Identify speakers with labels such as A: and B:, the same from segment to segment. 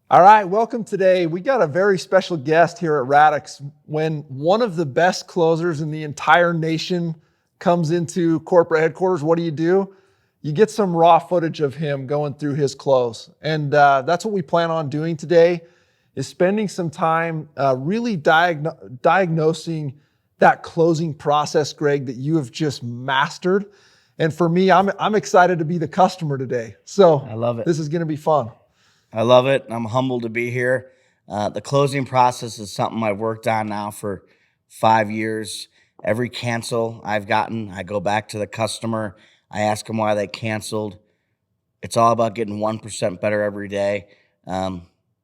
A: All right, welcome today. We got a very special guest here at Radix. When one of the best closers in the entire nation comes into corporate headquarters, what do? You get some raw footage of him going through his close. And that's what we plan on doing today, is spending some time really diagnosing that closing process, Greg, that you have just mastered. And for me, I'm excited to be the customer today. So
B: I love it.
A: This is gonna be fun.
B: I love it. I'm humbled to be here. The closing process is something I've worked on now for 5 years. Every cancel I've gotten, I go back to the customer. I ask them why they canceled. It's all about getting 1% better every day.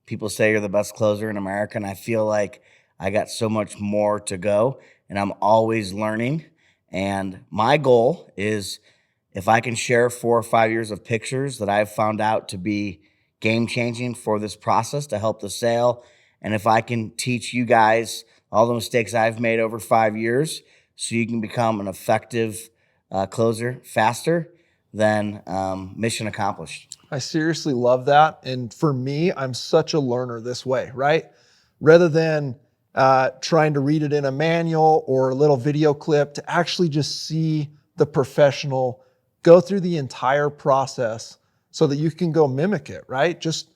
B: People say you're the best closer in America, and I feel like I got so much more to go, and I'm always learning. And my goal is, if I can share 4 or 5 years of pictures that I've found out to be game changing for this process to help the sale, and if I can teach you guys all the mistakes I've made over 5 years so you can become an effective closer faster, then mission accomplished.
A: I seriously love that. And for me, I'm such a learner this way, right? Rather than trying to read it in a manual or a little video clip, to actually just see the professional go through the entire process so that you can go mimic it, right? Just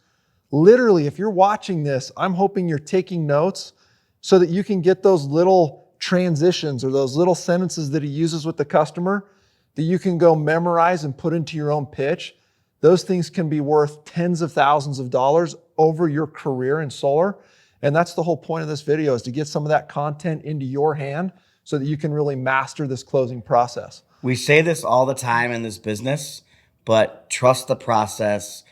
A: literally, if you're watching this, I'm hoping you're taking notes so that you can get those little transitions or those little sentences that he uses with the customer that you can go memorize and put into your own pitch. Those things can be worth tens of thousands of dollars over your career in solar. And that's the whole point of this video, is to get some of that content into your hand so that you can really master this closing process.
B: We say this all the time in this business, but trust the process,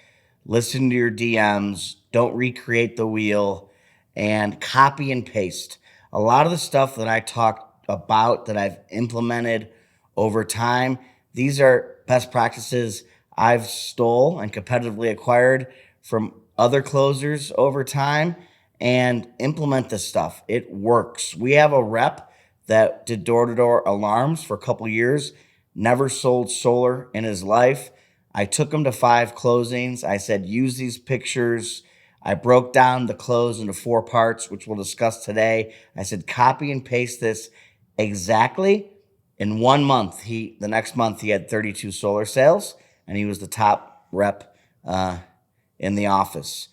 B: listen to your DMs, don't recreate the wheel, and copy and paste. A lot of the stuff that I talked about that I've implemented over time, these are best practices I've stole and competitively acquired from other closers over time, and implement this stuff. It works. We have a rep that did door-to-door alarms for a couple years, never sold solar in his life. I took him to 5 closings. I said, use these pictures. I broke down the close into 4 parts, which we'll discuss today. I said, copy and paste this exactly. In 1 month, the next month he had 32 solar sales, and he was the top rep in the office.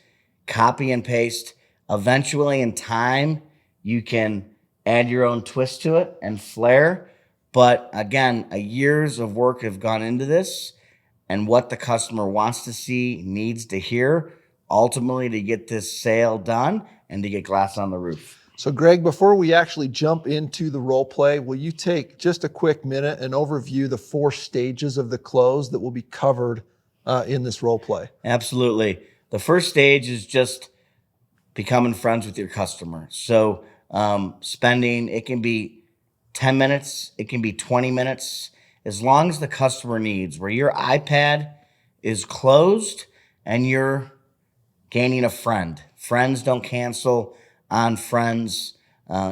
B: Copy and paste. Eventually, in time, you can add your own twist to it and flair. But again, years of work have gone into this, and what the customer wants to see, needs to hear, ultimately to get this sale done and to get glass on the roof.
A: So Greg, before we actually jump into the role play, will you take just a quick minute and overview the 4 stages of the close that will be covered in this role play?
B: Absolutely. The first stage is just becoming friends with your customer. So spending, it can be 10 minutes, it can be 20 minutes, as long as the customer needs, where your iPad is closed and you're gaining a friend. Friends don't cancel on friends.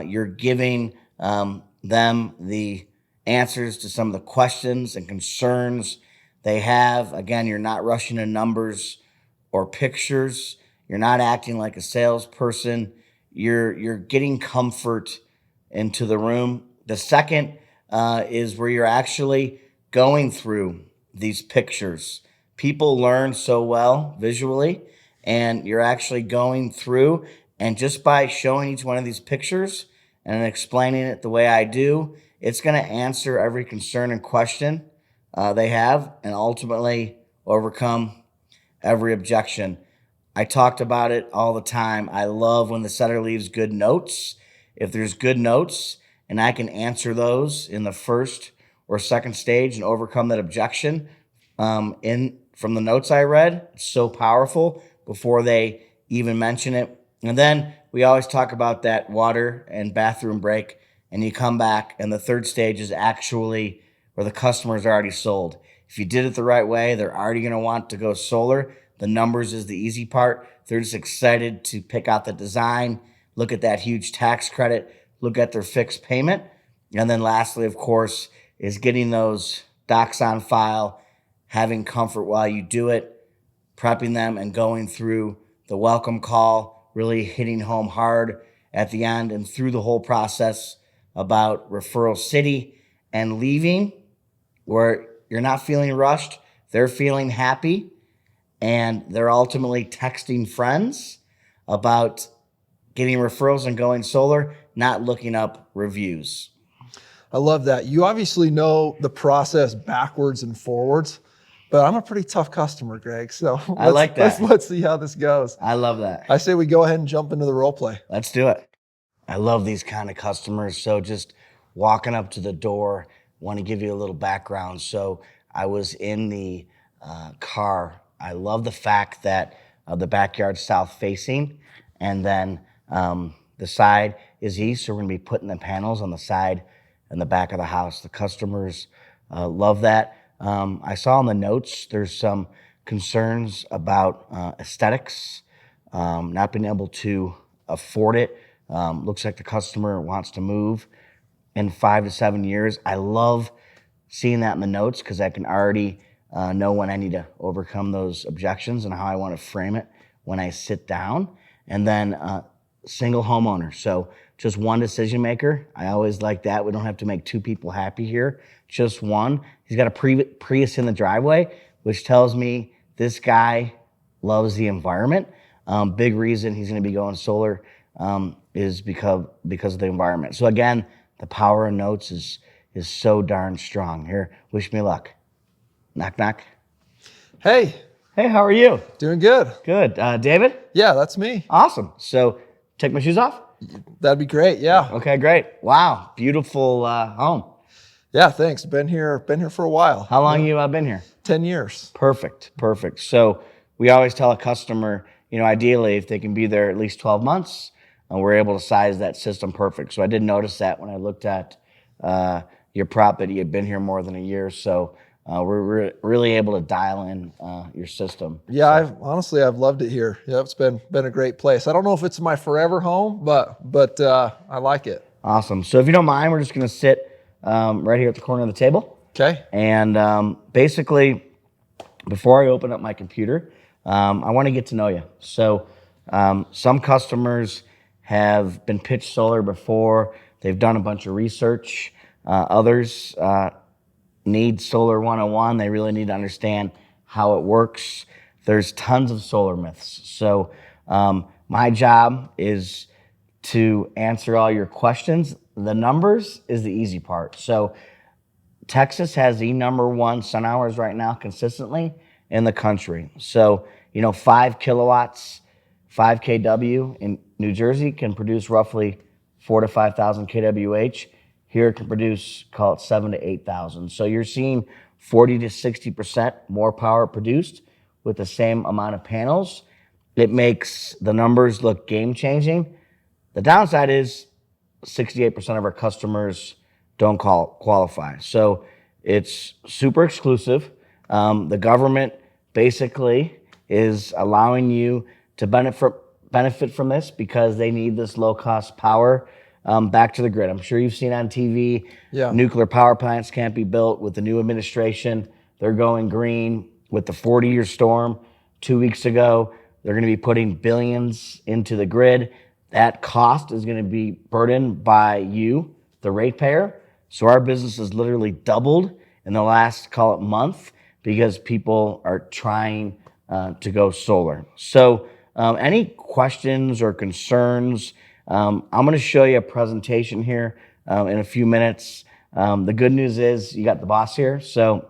B: You're giving them the answers to some of the questions and concerns they have. Again, you're not rushing to numbers or pictures. You're not acting like a salesperson. You're getting comfort into the room. The second is where you're actually going through these pictures. People learn so well visually, and you're actually going through, and just by showing each one of these pictures and explaining it the way I do, it's going to answer every concern and question they have, and ultimately overcome every objection. I talked about it all the time. I love when the setter leaves good notes. If there's good notes and I can answer those in the first or second stage and overcome that objection from the notes I read, it's so powerful before they even mention it. And then we always talk about that water and bathroom break, and you come back, and the third stage is actually where the customer is already sold. If you did it the right way, they're already going to want to go solar. The numbers is the easy part. They're just excited to pick out the design, look at that huge tax credit, look at their fixed payment. And then lastly, of course, is getting those docs on file, having comfort while you do it, prepping them, and going through the welcome call, really hitting home hard at the end and through the whole process about Referral City and leaving where you're not feeling rushed, they're feeling happy, and they're ultimately texting friends about getting referrals and going solar, not looking up reviews.
A: I love that. You obviously know the process backwards and forwards, but I'm a pretty tough customer, Greg. So
B: I like that.
A: Let's see how this goes.
B: I love that.
A: I say we go ahead and jump into the role play.
B: Let's do it. I love these kind of customers. So just walking up to the door, want to give you a little background. So I was in the car. I love the fact that the backyard's south facing, and then the side is east. So we're going to be putting the panels on the side and the back of the house. The customers love that. I saw in the notes there's some concerns about aesthetics, not being able to afford it. Looks like the customer wants to move in 5 to 7 years. I love seeing that in the notes because I can already know when I need to overcome those objections and how I want to frame it when I sit down. And then single homeowner. So just one decision maker. I always like that. We don't have to make two people happy here. Just one. He's got a Prius in the driveway, which tells me this guy loves the environment. Big reason he's going to be going solar is because of the environment. So again, the power of notes is so darn strong. Here, wish me luck. Knock, knock.
A: Hey.
B: Hey, how are you?
A: Doing good.
B: Good. David?
A: Yeah, that's me.
B: Awesome. So take my shoes off?
A: That'd be great. Yeah.
B: Okay, great. Wow. Beautiful home.
A: Yeah, thanks. Been here for a while.
B: How long you been here?
A: 10 years.
B: Perfect. So we always tell a customer, ideally if they can be there at least 12 months, we're able to size that system perfect. So I did notice that when I looked at your property, you had been here more than a year. So we're really able to dial in your system.
A: Yeah, so. I've loved it here. Yeah, it's been a great place. I don't know if it's my forever home, but I like it.
B: Awesome. So if you don't mind, we're just going to sit right here at the corner of the table.
A: Okay.
B: And basically, before I open up my computer, I want to get to know you. So some customers have been pitched solar before. They've done a bunch of research. Others need Solar 101. They really need to understand how it works. There's tons of solar myths. So my job is to answer all your questions. The numbers is the easy part. So Texas has the #1 sun hours right now consistently in the country. So, 5 kilowatts, 5 kW in New Jersey can produce roughly 4,000 to 5,000 kWh. Here it can produce, call it 7,000 to 8,000. So you're seeing 40 to 60% more power produced with the same amount of panels. It makes the numbers look game changing. The downside is 68% of our customers don't qualify. So it's super exclusive. The government basically is allowing you to benefit from this because they need this low-cost power back to the grid. I'm sure you've seen on TV, nuclear power plants can't be built with the new administration. They're going green with the 40-year storm 2 weeks ago. They're going to be putting billions into the grid. That cost is going to be burdened by you, the ratepayer. So our business has literally doubled in the last, call it, month because people are trying to go solar. So any questions or concerns? I'm going to show you a presentation here in a few minutes. The good news is you got the boss here. So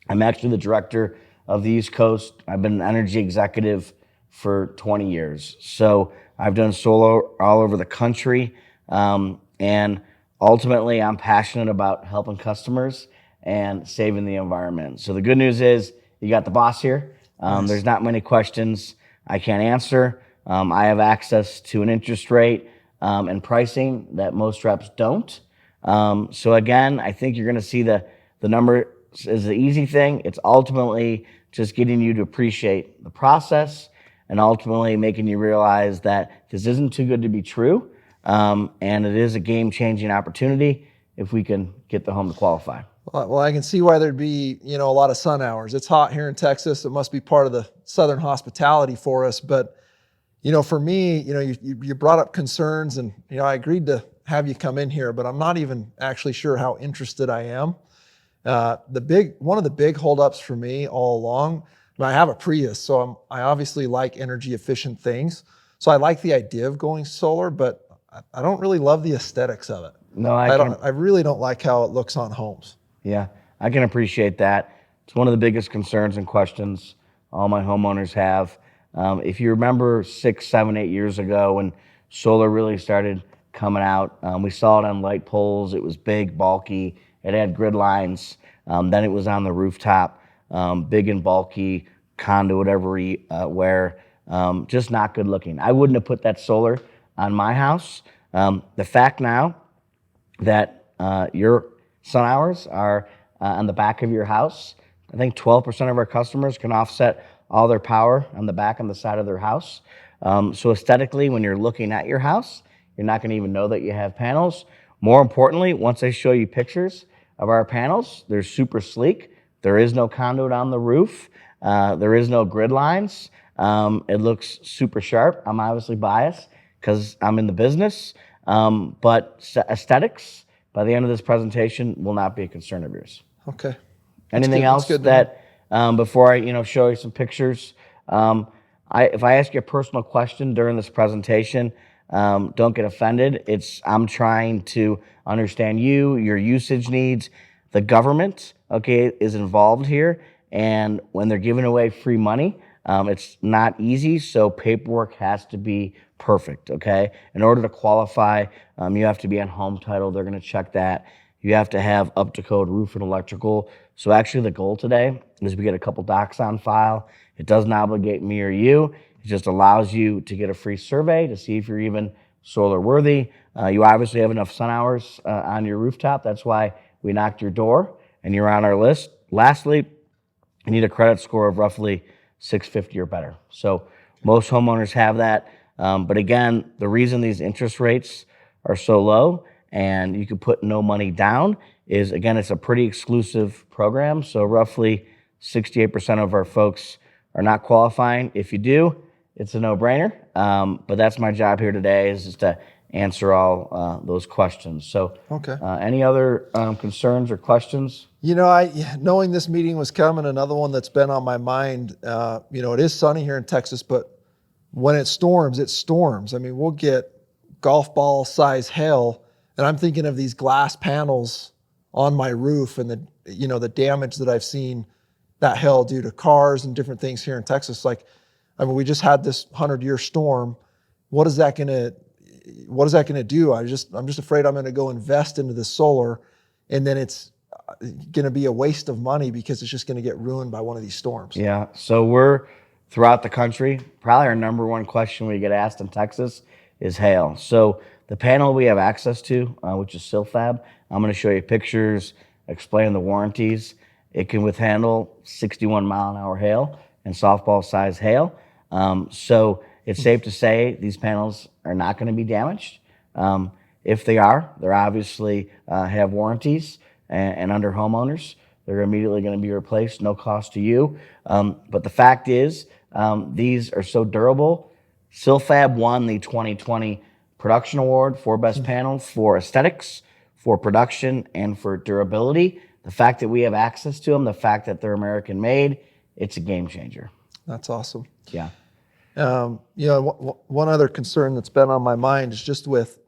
B: I'm actually the director of the East Coast. I've been an energy executive for 20 years. So I've done solar all over the country. And ultimately, I'm passionate about helping customers and saving the environment. So the good news is you got the boss here. Nice. There's not many questions I can't answer. I have access to an interest rate and pricing that most reps don't. So again, I think you're going to see the number is the easy thing. It's ultimately just getting you to appreciate the process and ultimately making you realize that this isn't too good to be true. And it is a game-changing opportunity if we can get the home to qualify.
A: Well, I can see why there'd be, a lot of sun hours. It's hot here in Texas. It must be part of the Southern hospitality for us. But For me, you brought up concerns, and I agreed to have you come in here, but I'm not even actually sure how interested I am. One of the big holdups for me all along, and I have a Prius, so I obviously like energy efficient things. So I like the idea of going solar, but I don't really love the aesthetics of it.
B: No,
A: I really don't like how it looks on homes.
B: Yeah, I can appreciate that. It's one of the biggest concerns and questions all my homeowners have. If you remember 6, 7, 8 years ago when solar really started coming out, we saw it on light poles. It was big, bulky. It had grid lines. Then it was on the rooftop, big and bulky, conduit everywhere. Just not good looking. I wouldn't have put that solar on my house. The fact now that your sun hours are on the back of your house. I think 12% of our customers can offset all their power on the back and the side of their house. So aesthetically, when you're looking at your house, you're not going to even know that you have panels. More importantly, once I show you pictures of our panels, they're super sleek. There is no conduit on the roof. There is no grid lines. It looks super sharp. I'm obviously biased because I'm in the business. But aesthetics, by the end of this presentation, will not be a concern of yours.
A: Okay.
B: Anything else that, before I show you some pictures, if I ask you a personal question during this presentation, don't get offended. I'm trying to understand your usage needs. The government, okay, is involved here, and when they're giving away free money, it's not easy, so paperwork has to be perfect, okay? In order to qualify, you have to be on home title. They're going to check that. You have to have up-to-code roof and electrical. So actually the goal today is we get a couple docs on file. It doesn't obligate me or you. It just allows you to get a free survey to see if you're even solar worthy. You obviously have enough sun hours on your rooftop. That's why we knocked your door and you're on our list. Lastly, you need a credit score of roughly 650 or better. So most homeowners have that. But again, the reason these interest rates are so low and you can put no money down is, again, it's a pretty exclusive program. So roughly 68% of our folks are not qualifying. If you do, it's a no-brainer. But that's my job here today, is just to answer all those questions. So
A: okay.
B: Any other concerns or questions?
A: Knowing this meeting was coming, another one that's been on my mind, it is sunny here in Texas, but when it storms. I mean, we'll get golf ball size hail, and I'm thinking of these glass panels on my roof and the damage that I've seen that hail do to cars and different things here in Texas. We just had this 100-year storm. What is that going to do? I'm just afraid I'm going to go invest into this solar, and then it's going to be a waste of money because it's just going to get ruined by one of these storms.
B: Yeah. So we're throughout the country. Probably our number one question we get asked in Texas is hail. So the panel we have access to, which is Silfab, I'm going to show you pictures, explain the warranties. It can withhandle 61 mile an hour hail and softball size hail. So it's safe to say these panels are not going to be damaged. If they are, they're obviously have warranties, and under homeowners, they're immediately going to be replaced, no cost to you. But the fact is, these are so durable. Silfab won the 2020 Production Award for Best Panels for aesthetics, for production, and for durability. The fact that we have access to them, the fact that they're American made, it's a game changer.
A: That's awesome.
B: Yeah.
A: One other concern that's been on my mind is just with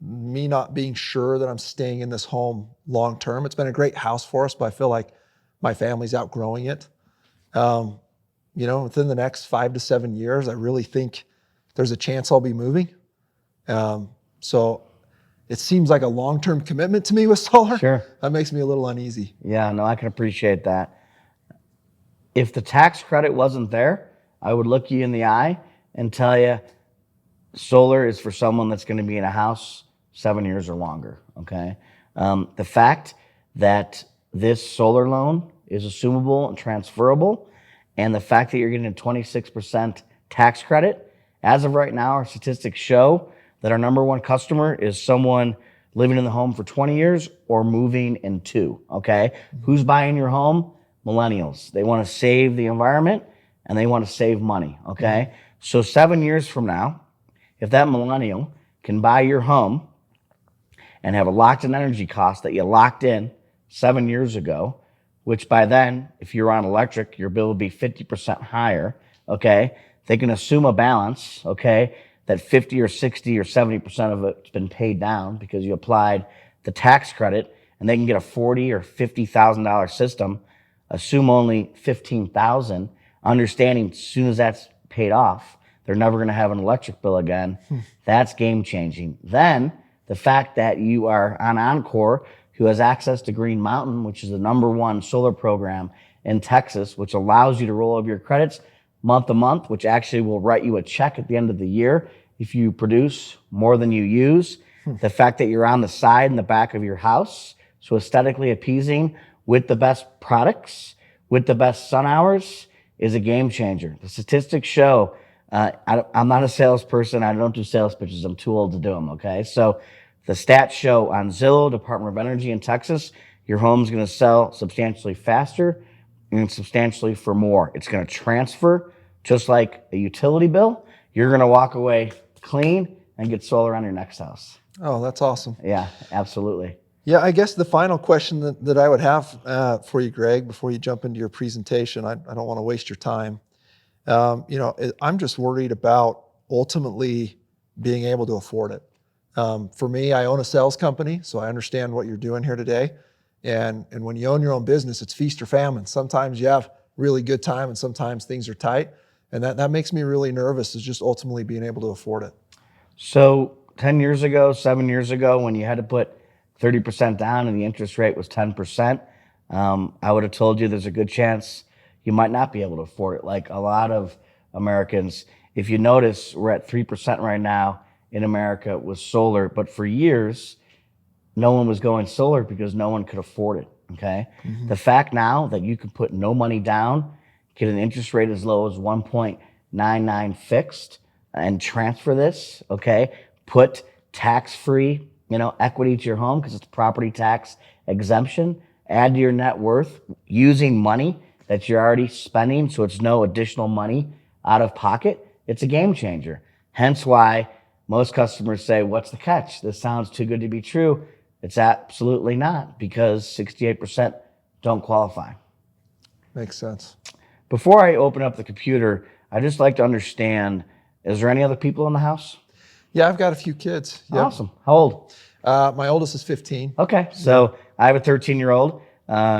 A: me not being sure that I'm staying in this home long term. It's been a great house for us, but I feel like my family's outgrowing it. Within the next 5 to 7 years, I really think there's a chance I'll be moving. So it seems like a long-term commitment to me with solar.
B: Sure.
A: That makes me a little uneasy.
B: Yeah, no, I can appreciate that. If the tax credit wasn't there, I would look you in the eye and tell you solar is for someone that's going to be in a house 7 years or longer, okay? The fact that this solar loan is assumable and transferable, and the fact that you're getting a 26% tax credit, as of right now, our statistics show that our number one customer is someone living in the home for 20 years or moving in 2, okay? Who's buying your home? Millennials. They want to save the environment and they want to save money, okay? So 7 years from now, if that millennial can buy your home and have a locked-in energy cost that you locked in 7 years ago, which by then, if you're on electric, your bill would be 50% higher, okay? They can assume a balance, okay, that 50 or 60 or 70% of it's been paid down because you applied the tax credit, and they can get a $40,000 or $50,000 system, assume only $15,000, understanding as soon as that's paid off, they're never going to have an electric bill again. That's game changing. Then the fact that you are on Encore, who has access to Green Mountain, which is the #1 solar program in Texas, which allows you to roll over your credits month to month, which actually will write you a check at the end of the year if you produce more than you use. The fact that you're on the side and the back of your house, so aesthetically appeasing with the best products, with the best sun hours, is a game changer. The statistics show, I'm not a salesperson. I don't do sales pitches. I'm too old to do them, okay? So the stats show on Zillow, Department of Energy in Texas, your home's going to sell substantially faster and substantially for more. It's going to transfer just like a utility bill. You're going to walk away clean and get solar on your next house.
A: Oh, that's awesome.
B: Yeah, absolutely.
A: Yeah, I guess the final question that I would have for you, Greg, before you jump into your presentation, I don't want to waste your time. I'm just worried about ultimately being able to afford it. For me, I own a sales company, so I understand what you're doing here today. And when you own your own business, it's feast or famine. Sometimes you have really good time and sometimes things are tight. And that makes me really nervous, is just ultimately being able to afford it.
B: So 10 years ago, 7 years ago, when you had to put 30% down and the interest rate was 10%, I would have told you there's a good chance you might not be able to afford it. Like a lot of Americans, if you notice, we're at 3% right now in America with solar, but for years, no one was going solar because no one could afford it, okay? The fact now that you can put no money down, get an interest rate as low as 1.99 fixed, and transfer this, okay? Put tax-free, equity to your home because it's property tax exemption. Add to your net worth using money that you're already spending, so it's no additional money out of pocket. It's a game changer. Hence why most customers say, what's the catch? This sounds too good to be true. It's absolutely not, because 68% don't qualify.
A: Makes sense.
B: Before I open up the computer, I just like to understand, is there any other people in the house?
A: Yeah, I've got a few kids. Yep.
B: Awesome. How old?
A: My oldest is 15.
B: Okay, so I have a 13-year-old.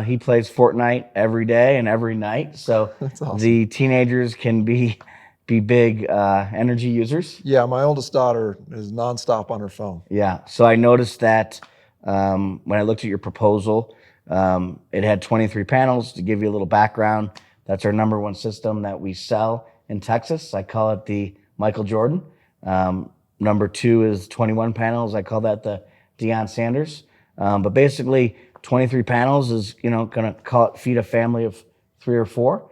B: He plays Fortnite every day and every night. So
A: That's awesome.
B: The teenagers can be big energy users.
A: Yeah, my oldest daughter is nonstop on her phone.
B: Yeah. So I noticed that when I looked at your proposal, it had 23 panels. To give you a little background, that's our #1 system that we sell in Texas. I call it the Michael Jordan. #2 is 21 panels. I call that the Deion Sanders. But basically, 23 panels is, going to feed a family of 3 or 4.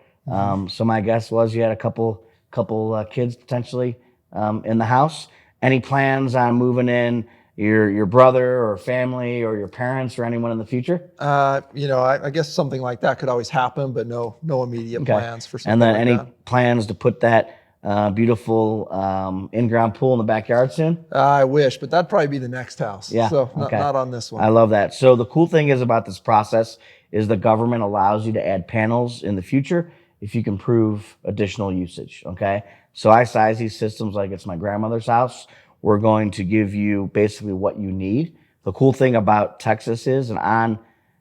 B: So my guess was you had a couple kids potentially in the house. Any plans on moving in your brother or family or your parents or anyone in the future?
A: I guess something like that could always happen, but no immediate plans for something
B: And then
A: like
B: any
A: that.
B: plans to put that beautiful in-ground pool in the backyard soon?
A: I wish, but that'd probably be the next house.
B: Yeah,
A: So
B: okay.
A: not on this one.
B: I love that. So the cool thing is about this process is the government allows you to add panels in the future if you can prove additional usage, okay? So I size these systems like it's my grandmother's house. We're going to give you basically what you need. The cool thing about Texas is, and on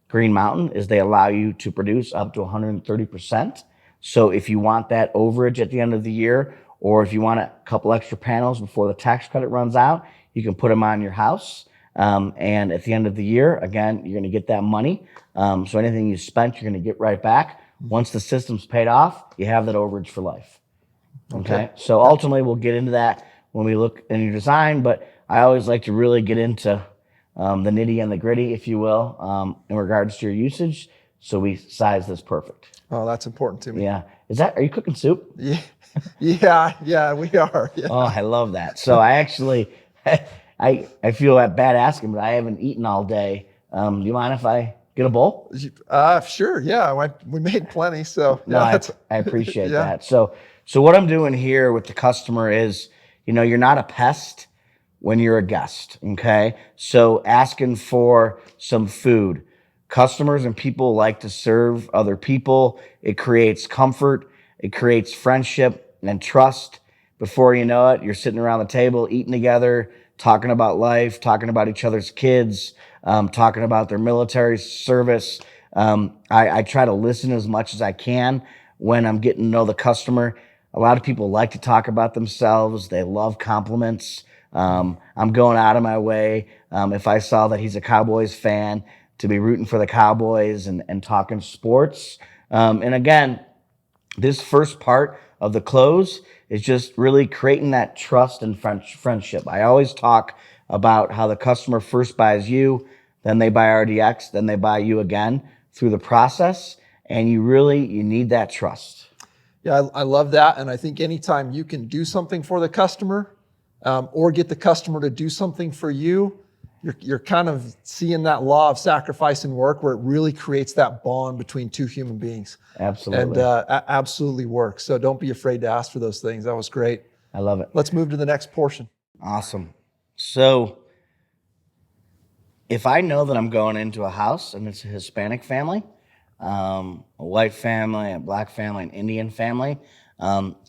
B: Green Mountain, is they allow you to produce up to 130%. So if you want that overage at the end of the year, or if you want a couple extra panels before the tax credit runs out, you can put them on your house. And at the end of the year, again, you're going to get that money. So anything you spent, you're going to get right back. Once the system's paid off, you have that overage for life. Okay. So ultimately, we'll get into that when we look in your design, but I always like to really get into the nitty and the gritty, if you will, in regards to your usage. So we size this perfect.
A: Oh, that's important to me.
B: Yeah. Are you cooking soup?
A: Yeah, we are. Yeah.
B: Oh, I love that. So I actually, I feel bad asking, but I haven't eaten all day. Do you mind if I get a bowl?
A: Sure. Yeah, we made plenty. So
B: No,
A: yeah,
B: I appreciate
A: yeah.
B: that. So So what I'm doing here with the customer is, you're not a pest when you're a guest, okay? So asking for some food. Customers and people like to serve other people. It creates comfort. It creates friendship and trust. Before you know it, you're sitting around the table, eating together, talking about life, talking about each other's kids, talking about their military service. I try to listen as much as I can when I'm getting to know the customer. A lot of people like to talk about themselves. They love compliments. I'm going out of my way, if I saw that he's a Cowboys fan, to be rooting for the Cowboys and talking sports. And again, this first part of the close is just really creating that trust and friendship. I always talk about how the customer first buys you, then they buy RDX, then they buy you again through the process. And you need that trust.
A: Yeah, I love that. And I think anytime you can do something for the customer, or get the customer to do something for you, you're kind of seeing that law of sacrifice and work where it really creates that bond between two human beings.
B: Absolutely.
A: And absolutely works. So don't be afraid to ask for those things. That was great.
B: I love it.
A: Let's move to the next portion.
B: Awesome. So if I know that I'm going into a house and it's a Hispanic family, a white family, a black family, an Indian family,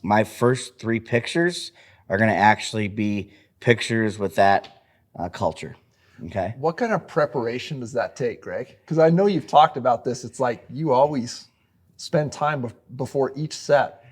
B: my first 3 pictures are going to actually be pictures with that culture. Okay.
A: What kind of preparation does that take, Greg? Because I know you've talked about this. It's like you always spend time before each set.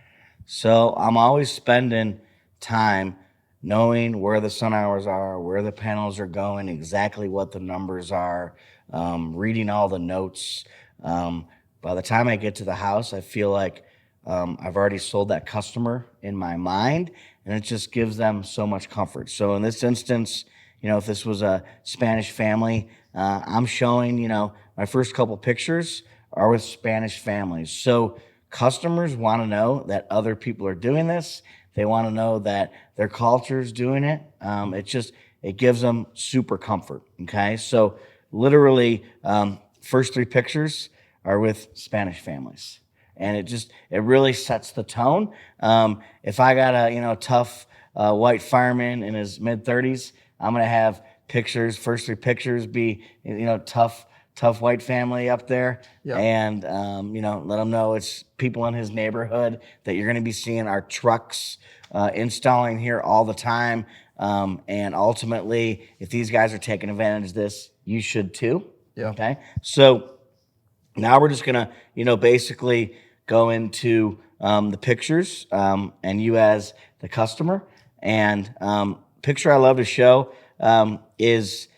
B: So I'm always spending time knowing where the sun hours are, where the panels are going, exactly what the numbers are, reading all the notes. By the time I get to the house, I feel like I've already sold that customer in my mind, and it just gives them so much comfort. So in this instance, if this was a Spanish family, I'm showing, my first couple pictures are with Spanish families. So customers want to know that other people are doing this. They want to know that their culture is doing it. It gives them super comfort. Okay. So literally, first 3 pictures are with Spanish families. And it really sets the tone. If I got a, tough white fireman in his mid-30s, I'm going to have pictures, first 3 pictures be, tough white family up there.
A: Yeah.
B: And, let them know it's people in his neighborhood that you're going to be seeing our trucks installing here all the time. And ultimately, if these guys are taking advantage of this, you should too.
A: Yeah.
B: Okay. So now we're just going to, basically go into the pictures and you as the customer. And picture I love to show is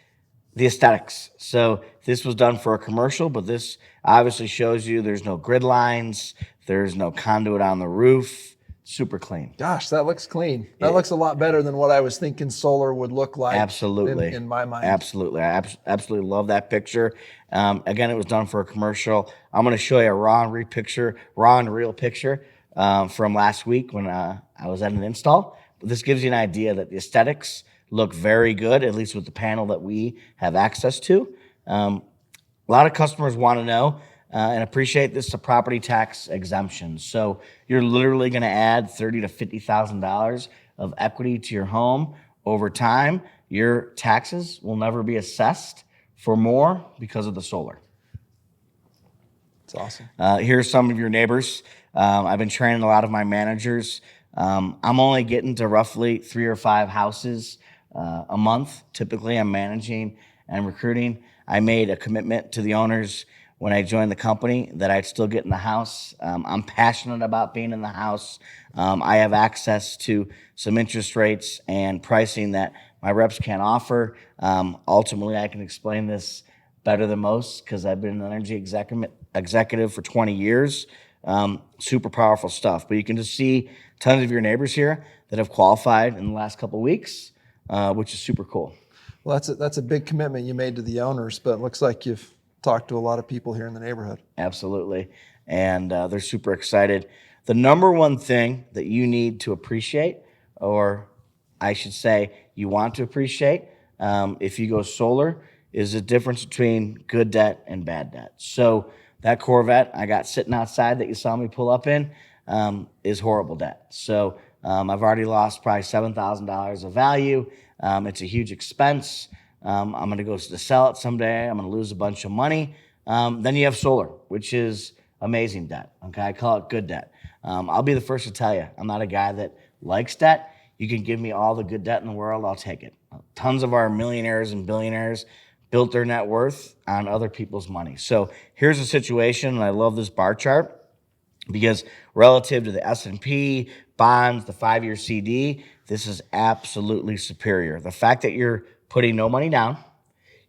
B: the aesthetics. So this was done for a commercial, but this obviously shows you there's no grid lines, there's no conduit on the roof, super clean.
A: Gosh, that looks clean. That looks a lot better than what I was thinking solar would look like.
B: Absolutely.
A: In my mind.
B: Absolutely. I absolutely love that picture. Again, it was done for a commercial. I'm going to show you a raw and real picture from last week when I was at an install. But this gives you an idea that the aesthetics look very good, at least with the panel that we have access to. A lot of customers want to know and appreciate this, the property tax exemption. So you're literally going to add $30,000 to $50,000 of equity to your home over time. Your taxes will never be assessed for more because of the solar.
A: It's awesome.
B: Here's some of your neighbors. I've been training a lot of my managers. I'm only getting to roughly 3 or 5 houses a month. Typically, I'm managing and recruiting. I made a commitment to the owners when I joined the company that I'd still get in the house. I'm passionate about being in the house. I have access to some interest rates and pricing that my reps can't offer. Ultimately, I can explain this better than most because I've been an energy executive for 20 years. Super powerful stuff. But you can just see tons of your neighbors here that have qualified in the last couple of weeks, which is super cool.
A: Well, that's a big commitment you made to the owners, but it looks like you've talked to a lot of people here in the neighborhood.
B: Absolutely. And they're super excited. The number one thing that you need to appreciate, or I should say you want to appreciate if you go solar, is the difference between good debt and bad debt. So that Corvette I got sitting outside that you saw me pull up in, is horrible debt. So I've already lost probably $7,000 of value. It's a huge expense. I'm going to go to sell it someday. I'm going to lose a bunch of money. Then you have solar, which is amazing debt. Okay, I call it good debt. I'll be the first to tell you, I'm not a guy that likes debt. You can give me all the good debt in the world, I'll take it. Tons of our millionaires and billionaires built their net worth on other people's money. So here's the situation, and I love this bar chart because relative to the S&P, bonds, the 5-year CD, this is absolutely superior. The fact that you're putting no money down,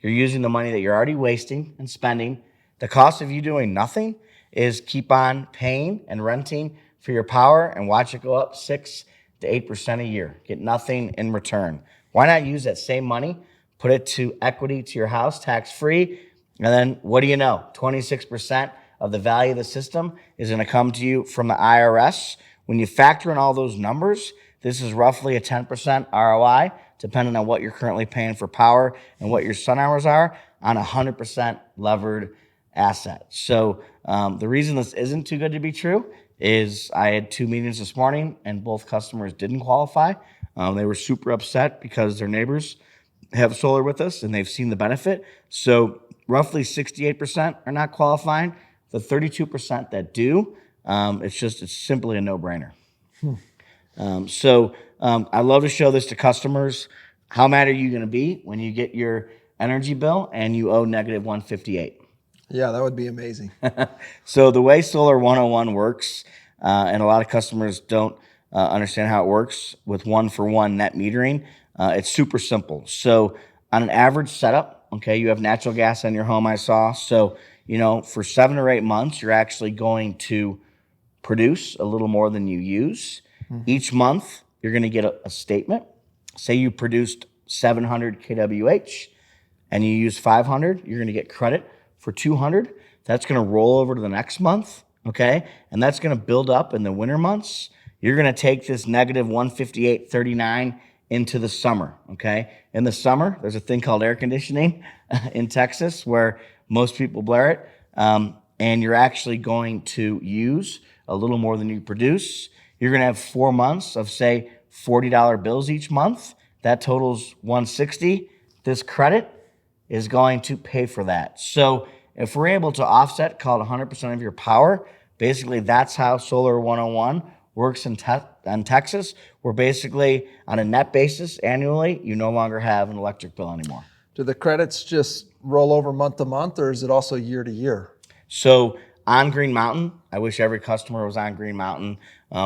B: you're using the money that you're already wasting and spending. The cost of you doing nothing is keep on paying and renting for your power and watch it go up 6 to 8% a year. Get nothing in return. Why not use that same money, put it to equity to your house, tax-free, and then what do you know? 26% of the value of the system is going to come to you from the IRS. When you factor in all those numbers, this is roughly a 10% ROI, depending on what you're currently paying for power and what your sun hours are on a 100% levered asset. So the reason this isn't too good to be true is I had 2 meetings this morning and both customers didn't qualify. They were super upset because their neighbors have solar with us and they've seen the benefit. So roughly 68% are not qualifying. The 32% that do, it's simply a no-brainer. I love to show this to customers. How mad are you going to be when you get your energy bill and you owe negative 158?
A: Yeah, that would be amazing.
B: So the way Solar 101 works, and a lot of customers don't understand how it works with one-for-one net metering, it's super simple. So on an average setup, okay, you have natural gas in your home, I saw. So, for 7 or 8 months, you're actually going to produce a little more than you use. Each month, you're going to get a statement. Say you produced 700 kWh and you use 500, you're going to get credit for 200. That's going to roll over to the next month, okay? And that's going to build up in the winter months. You're going to take this negative 158.39 into the summer, okay? In the summer, there's a thing called air conditioning in Texas where most people blare it, and you're actually going to use a little more than you produce. You're going to have 4 months of, say, $40 bills each month. That totals $160. This credit is going to pay for that. So if we're able to offset, call it 100% of your power, basically that's how Solar 101 works in Texas, where basically on a net basis annually, you no longer have an electric bill anymore.
A: Do the credits just roll over month to month, or is it also year to year?
B: So on Green Mountain, I wish every customer was on Green Mountain.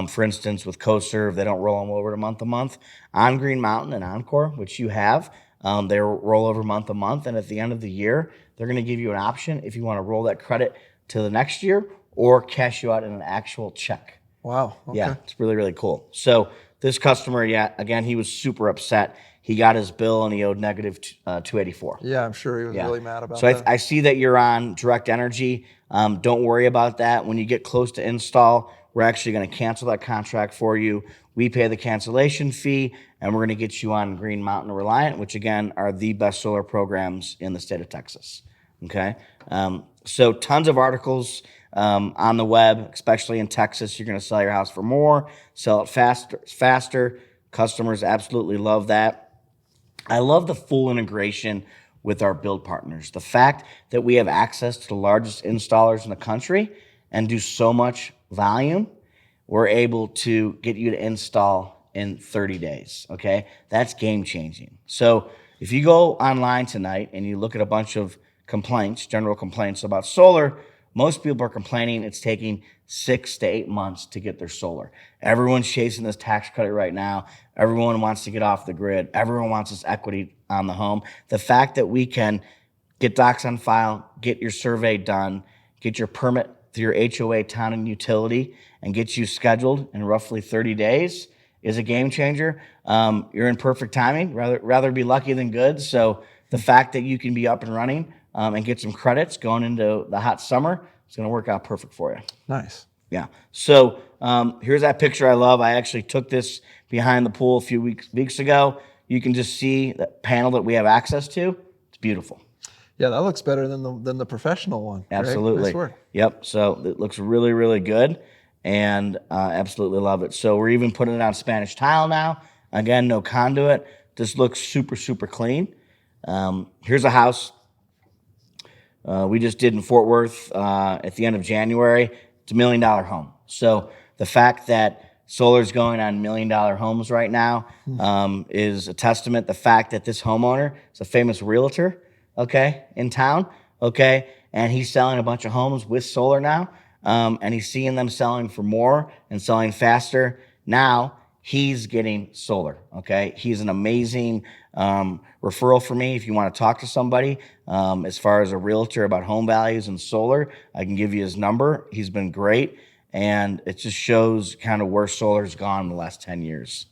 B: For instance, with CoServe, they don't roll them over to month. On Green Mountain and Encore, which you have, they roll over month to month. And at the end of the year, they're going to give you an option if you want to roll that credit to the next year or cash you out in an actual check.
A: Wow. Okay.
B: Yeah, it's really, really cool. So this customer, again, he was super upset. He got his bill and he owed negative 284.
A: Yeah, I'm sure he was really mad about
B: that.
A: that.
B: I see that you're on direct energy. Don't worry about that. When you get close to install, we're actually going to cancel that contract for you. We pay the cancellation fee, and we're going to get you on Green Mountain Reliant, which again are the best solar programs in the state of Texas. Okay, so tons of articles on the web, especially in Texas. You're going to sell your house for more, sell it faster. Customers absolutely love that. I love the full integration with our build partners. The fact that we have access to the largest installers in the country and do so much volume, we're able to get you to install in 30 days, okay? That's game changing. So if you go online tonight and you look at a bunch of complaints, general complaints about solar, most people are complaining it's taking 6 to 8 months to get their solar. Everyone's chasing this tax credit right now. Everyone wants to get off the grid. Everyone wants this equity on the home. The fact that we can get docs on file, get your survey done, get your permit through your HOA, town, and utility, and get you scheduled in roughly 30 days is a game changer. You're in perfect timing. Rather be lucky than good. So the fact that you can be up and running and get some credits going into the hot summer, it's going to work out perfect for you.
A: Nice.
B: Yeah. So here's that picture I love. I actually took this behind the pool a few weeks ago. You can just see the panel that we have access to. It's beautiful.
A: Yeah, that looks better than the professional one.
B: Absolutely.
A: Nice work.
B: Yep. So it looks really, really good. and absolutely love it. So we're even putting it on Spanish tile now. Again, no conduit. This looks super, super clean. Here's a house we just did in Fort Worth at the end of January. It's $1 million home. So the fact that solar is going on $1 million homes right now is a testament. The fact that this homeowner is a famous realtor, okay, in town, okay, and he's selling a bunch of homes with solar now, and he's seeing them selling for more and selling faster. Now he's getting solar, okay? He's an amazing referral for me. If you want to talk to somebody as far as a realtor about home values and solar, I can give you his number. He's been great, and it just shows kind of where solar's gone in the last 10 years.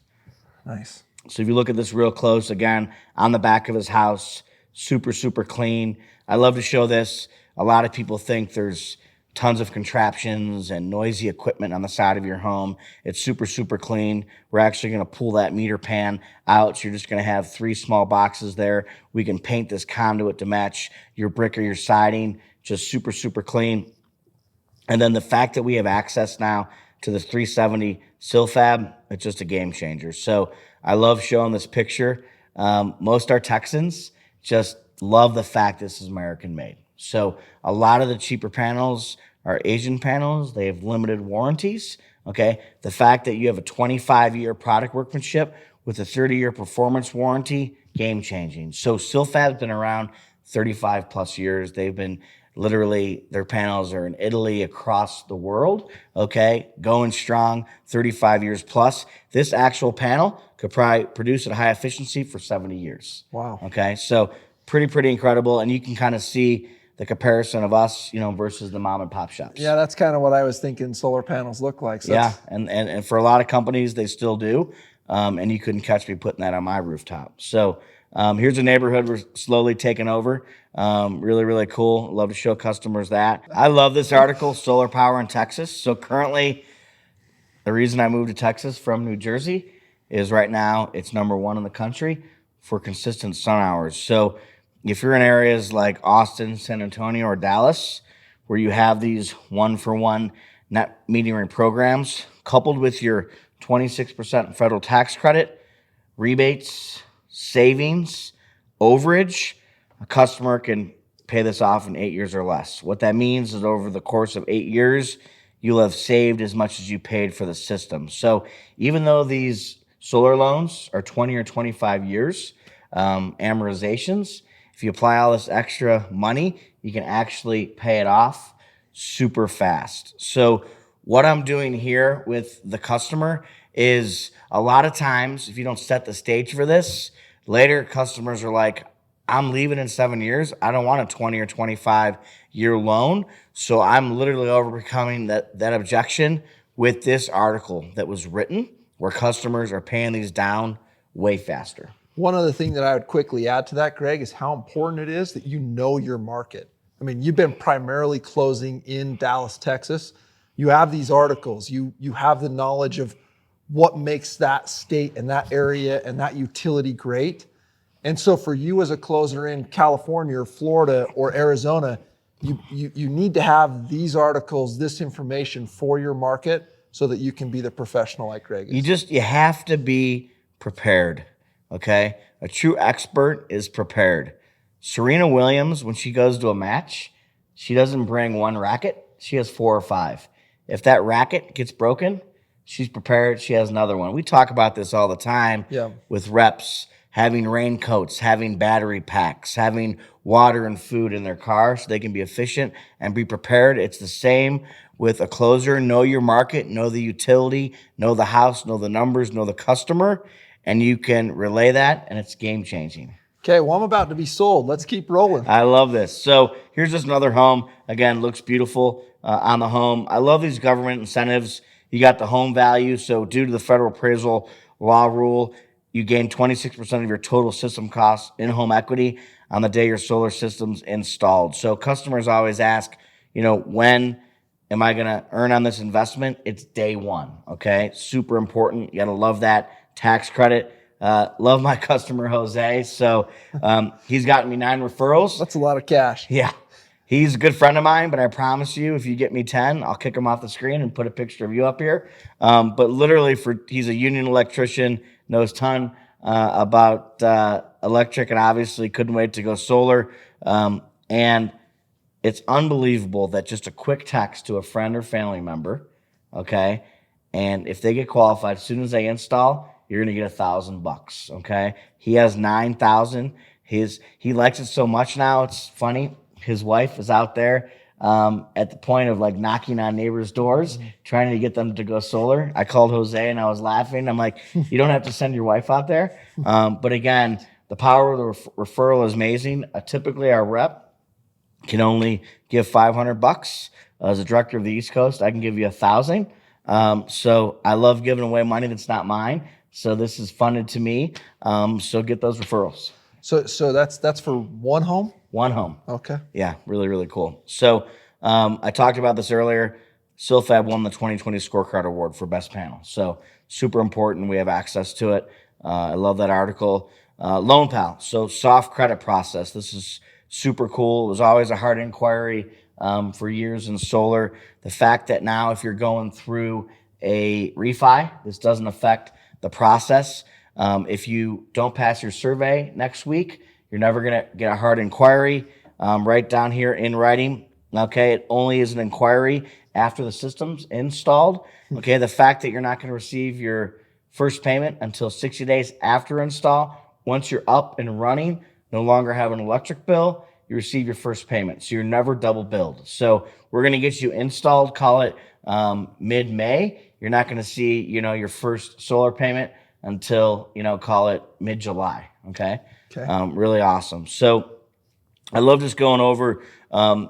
A: Nice.
B: So if you look at this real close, again, on the back of his house, super, super clean. I love to show this. A lot of people think there's tons of contraptions and noisy equipment on the side of your home. It's super, super clean. We're actually going to pull that meter pan out. So you're just going to have 3 small boxes there. We can paint this conduit to match your brick or your siding. Just super, super clean. And then the fact that we have access now to this 370 sill fab, it's just a game changer. So I love showing this picture. Most our Texans just love the fact this is American made. So a lot of the cheaper panels are Asian panels. They have limited warranties. Okay. The fact that you have a 25-year product workmanship with a 30-year performance warranty, game changing. So Silfab's been around 35 plus years. They've been literally, their panels are in Italy, across the world, okay, going strong, 35 years plus. This actual panel could probably produce at high efficiency for 70 years.
A: Wow.
B: Okay, so pretty incredible, and you can kind of see the comparison of us, versus the mom and pop shops.
A: Yeah, that's kind of what I was thinking solar panels look like. So
B: yeah, and for a lot of companies, they still do, and you couldn't catch me putting that on my rooftop. So here's a neighborhood we're slowly taking over. Really cool. Love to show customers that. I love this article, Solar Power in Texas. So currently, the reason I moved to Texas from New Jersey is right now it's #1 in the country for consistent sun hours. So if you're in areas like Austin, San Antonio, or Dallas, where you have these 1-for-1 net metering programs, coupled with your 26% federal tax credit, rebates, savings, overage, a customer can pay this off in 8 years or less. What that means is over the course of 8 years, you'll have saved as much as you paid for the system. So even though these solar loans are 20 or 25 years, amortizations, if you apply all this extra money, you can actually pay it off super fast. So what I'm doing here with the customer is a lot of times, if you don't set the stage for this, later customers are like, I'm leaving in 7 years. I don't want a 20 or 25 year loan. So I'm literally overcoming that objection with this article that was written where customers are paying these down way faster.
A: One other thing that I would quickly add to that, Greg, is how important it is that you know your market. I mean, you've been primarily closing in Dallas, Texas. You have these articles. You have the knowledge of what makes that state and that area and that utility great. And so for you as a closer in California or Florida or Arizona, you need to have these articles, this information for your market so that you can be the professional like Greg is.
B: You have to be prepared, okay? A true expert is prepared. Serena Williams, when she goes to a match, she doesn't bring 1 racket. She has 4 or 5. If that racket gets broken, she's prepared. She has another one. We talk about this all the time with reps, having raincoats, having battery packs, having water and food in their car so they can be efficient and be prepared. It's the same with a closer. Know your market, know the utility, know the house, know the numbers, know the customer, and you can relay that, and it's game changing.
A: Okay, well, I'm about to be sold. Let's keep rolling.
B: I love this. So here's just another home. Again, looks beautiful on the home. I love these government incentives. You got the home value. So due to the federal appraisal law rule, you gain 26% of your total system costs in home equity on the day your solar system's installed. So customers always ask, when am I going to earn on this investment? It's day one, okay? Super important. You got to love that tax credit. Love my customer, Jose. So he's gotten me 9 referrals.
A: That's a lot of cash.
B: Yeah. He's a good friend of mine, but I promise you, if you get me 10, I'll kick him off the screen and put a picture of you up here. But literally, he's a union electrician, knows ton about electric, and obviously couldn't wait to go solar. And it's unbelievable that just a quick text to a friend or family member, okay, and if they get qualified, as soon as they install, you're gonna get $1,000. Okay, he has 9,000. He likes it so much now. It's funny. His wife is out there at the point of like knocking on neighbors' doors, trying to get them to go solar. I called Jose and I was laughing. I'm like, you don't have to send your wife out there. But again, the power of the referral is amazing. Typically, our rep can only give $500. As a director of the East Coast, I can give you 1,000. So I love giving away money that's not mine. So this is funded to me. So get those referrals.
A: So that's for one home?
B: One home.
A: Okay.
B: Yeah, really, really cool. So I talked about this earlier. Silfab won the 2020 Scorecard Award for Best Panel. So super important. We have access to it. I love that article. Loan Pal. So soft credit process. This is super cool. It was always a hard inquiry for years in solar. The fact that now if you're going through a refi, this doesn't affect the process. If you don't pass your survey next week, you're never going to get a hard inquiry. Right down here in writing, okay, it only is an inquiry after the system's installed. Okay, the fact that you're not going to receive your first payment until 60 days after install. Once you're up and running, no longer have an electric bill, you receive your first payment. So you're never double billed. So we're going to get you installed, call it mid-May. You're not going to see, your first solar payment until, call it mid-July. Okay. Really awesome. So I love just going over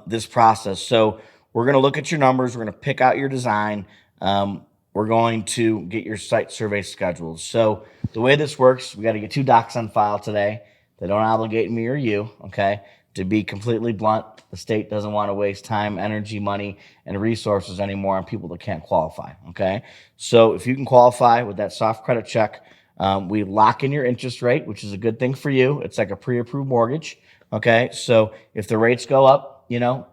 B: this process. So we're going to look at your numbers. We're going to pick out your design. We're going to get your site survey scheduled. So the way this works, we got to get 2 docs on file today. They don't obligate me or you, okay? To be completely blunt, the state doesn't want to waste time, energy, money, and resources anymore on people that can't qualify, okay? So if you can qualify with that soft credit check, we lock in your interest rate, which is a good thing for you. It's like a pre-approved mortgage, okay? So if the rates go up,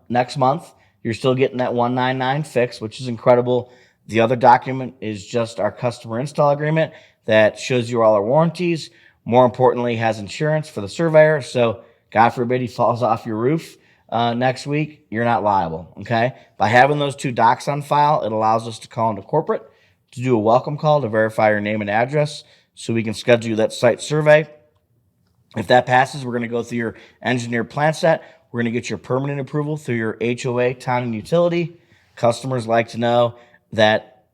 B: next month, you're still getting that 199 fix, which is incredible. The other document is just our customer install agreement that shows you all our warranties. More importantly, has insurance for the surveyor. So God forbid he falls off your roof next week, you're not liable, okay? By having those 2 docs on file, it allows us to call into corporate to do a welcome call to verify your name and address so we can schedule that site survey. If that passes, we're going to go through your engineered plan set. We're going to get your permanent approval through your HOA, town and utility. Customers like to know that,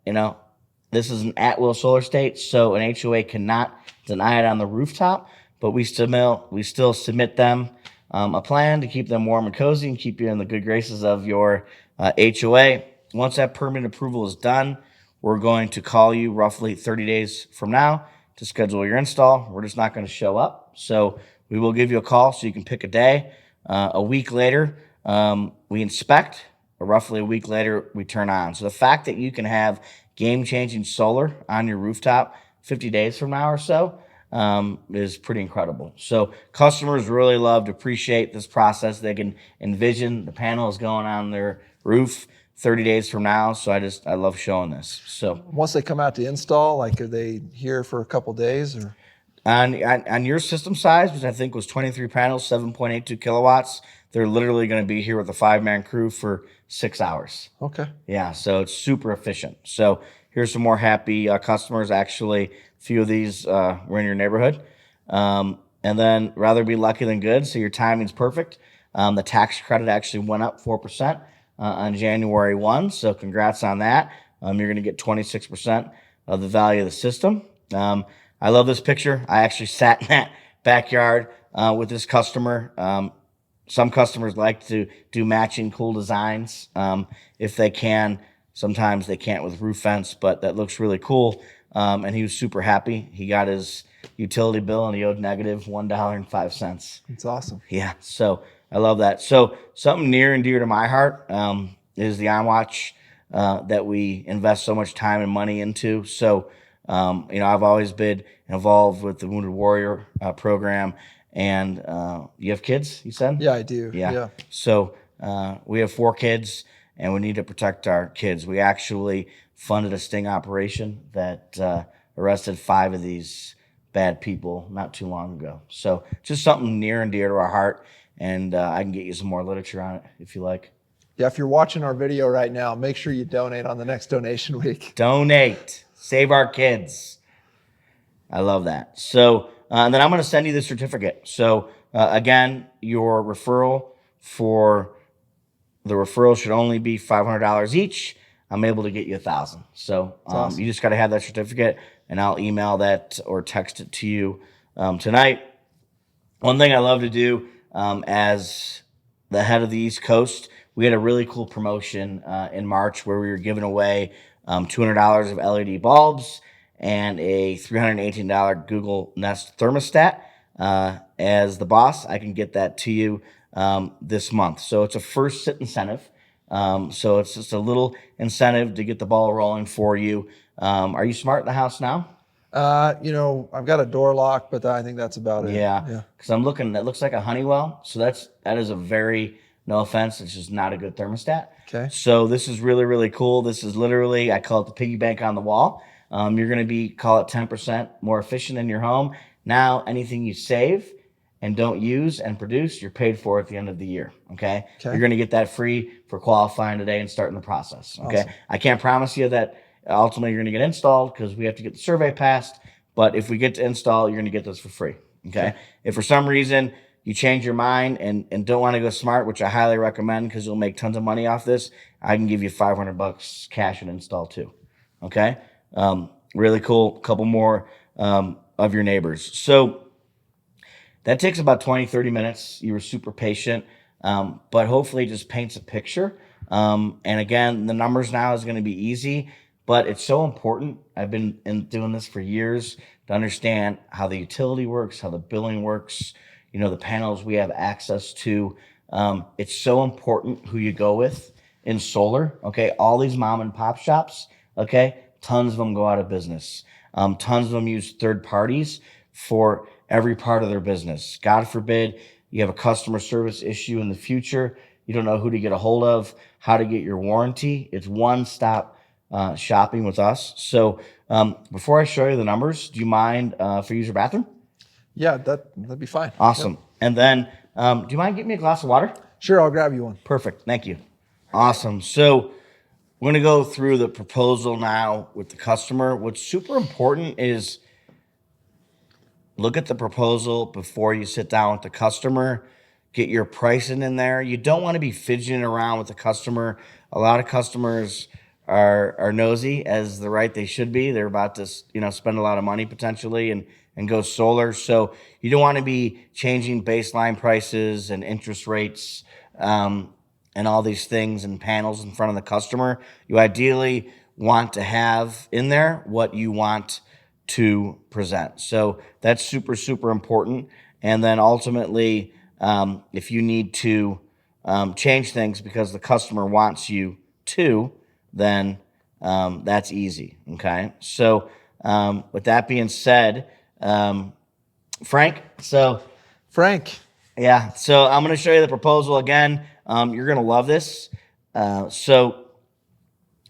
B: this is an at-will solar state, so an HOA cannot deny it on the rooftop, but we still submit them a plan to keep them warm and cozy and keep you in the good graces of your HOA. Once that permanent approval is done, we're going to call you roughly 30 days from now to schedule your install. We're just not going to show up. So we will give you a call so you can pick a day. A week later, we inspect. Roughly a week later, we turn on. So the fact that you can have game-changing solar on your rooftop 50 days from now or so is pretty incredible. So customers really love to appreciate this process. They can envision the panels going on their roof 30 days from now. So I love showing this. So
A: once they come out to install, like are they here for a couple days or?
B: On your system size, which I think was 23 panels, 7.82 kilowatts, they're literally going to be here with a 5-man crew for 6 hours.
A: Okay.
B: Yeah, so it's super efficient. So here's some more happy customers. Actually, a few of these were in your neighborhood. And then rather be lucky than good, so your timing's perfect. The tax credit actually went up 4% on January 1, so congrats on that. You're going to get 26% of the value of the system. I love this picture. I actually sat in that backyard with this customer. Some customers like to do matching cool designs if they can. Sometimes they can't with roof vents, but that looks really cool. And he was super happy. He got his utility bill and he owed negative $1.05.
A: It's awesome.
B: Yeah, so I love that. So something near and dear to my heart is the OnWatch that we invest so much time and money into. So I've always been involved with the Wounded Warrior program. And you have kids, you said?
A: Yeah, I do.
B: Yeah. So we have 4 kids, and we need to protect our kids. We actually funded a sting operation that arrested 5 of these bad people not too long ago. So just something near and dear to our heart, and I can get you some more literature on it if you like.
A: Yeah, if you're watching our video right now, make sure you donate on the next donation week.
B: Donate. Save our kids. I love that. So, and then I'm going to send you the certificate. So, again, your referral for the referral should only be $500 each. I'm able to get you $1,000. So,
A: awesome.
B: You just got to have that certificate, and I'll email that or text it to you tonight. One thing I love to do as the head of the East Coast, we had a really cool promotion in March where we were giving away $200 of LED bulbs and a $318 Google Nest thermostat. As the boss, I can get that to you this month. So it's a first sit incentive. So it's just a little incentive to get the ball rolling for you. Are you smart in the house now?
A: I've got a door lock, but I think that's about it.
B: Yeah. Because I'm looking, that looks like a Honeywell. So that is a very, no offense, it's just not a good thermostat.
A: Okay.
B: So this is really, really cool. This is literally, I call it the piggy bank on the wall. You're going to be, call it 10% more efficient in your home. Now, anything you save and don't use and produce, you're paid for at the end of the year. Okay. You're going to get that free for qualifying today and starting the process. Okay. Awesome. I can't promise you that ultimately you're going to get installed because we have to get the survey passed. But if we get to install, you're going to get this for free. Okay. If for some reason you change your mind and don't want to go smart, which I highly recommend because you'll make tons of money off this, I can give you $500 cash and install too. Okay. Really cool. Couple more of your neighbors. So that takes about 20, 30 minutes. You were super patient, but hopefully it just paints a picture. And again, the numbers now is going to be easy, but it's so important. I've been doing this for years to understand how the utility works, how the billing works, the panels we have access to. It's so important who you go with in solar. Okay. All these mom and pop shops. Okay. Tons of them go out of business. Tons of them use third parties for every part of their business. God forbid you have a customer service issue in the future. You don't know who to get a hold of, how to get your warranty. It's one-stop shopping with us. So before I show you the numbers, do you mind if I use your bathroom?
A: Yeah, that'd be fine.
B: Awesome. Yep. And then do you mind getting me a glass of water?
A: Sure, I'll grab you one.
B: Perfect. Thank you. Awesome. So we're going to go through the proposal now with the customer. What's super important is look at the proposal before you sit down with the customer. Get your pricing in there. You don't want to be fidgeting around with the customer. A lot of customers are nosy, as the right they should be. They're about to spend a lot of money potentially and go solar. So you don't want to be changing baseline prices and interest rates and all these things and panels in front of the customer. You ideally want to have in there what you want to present. So that's super, super important. And then ultimately, if you need to change things because the customer wants you to, then that's easy. Okay. So with that being said, Frank. Yeah. So I'm going to show you the proposal again. You're going to love this. So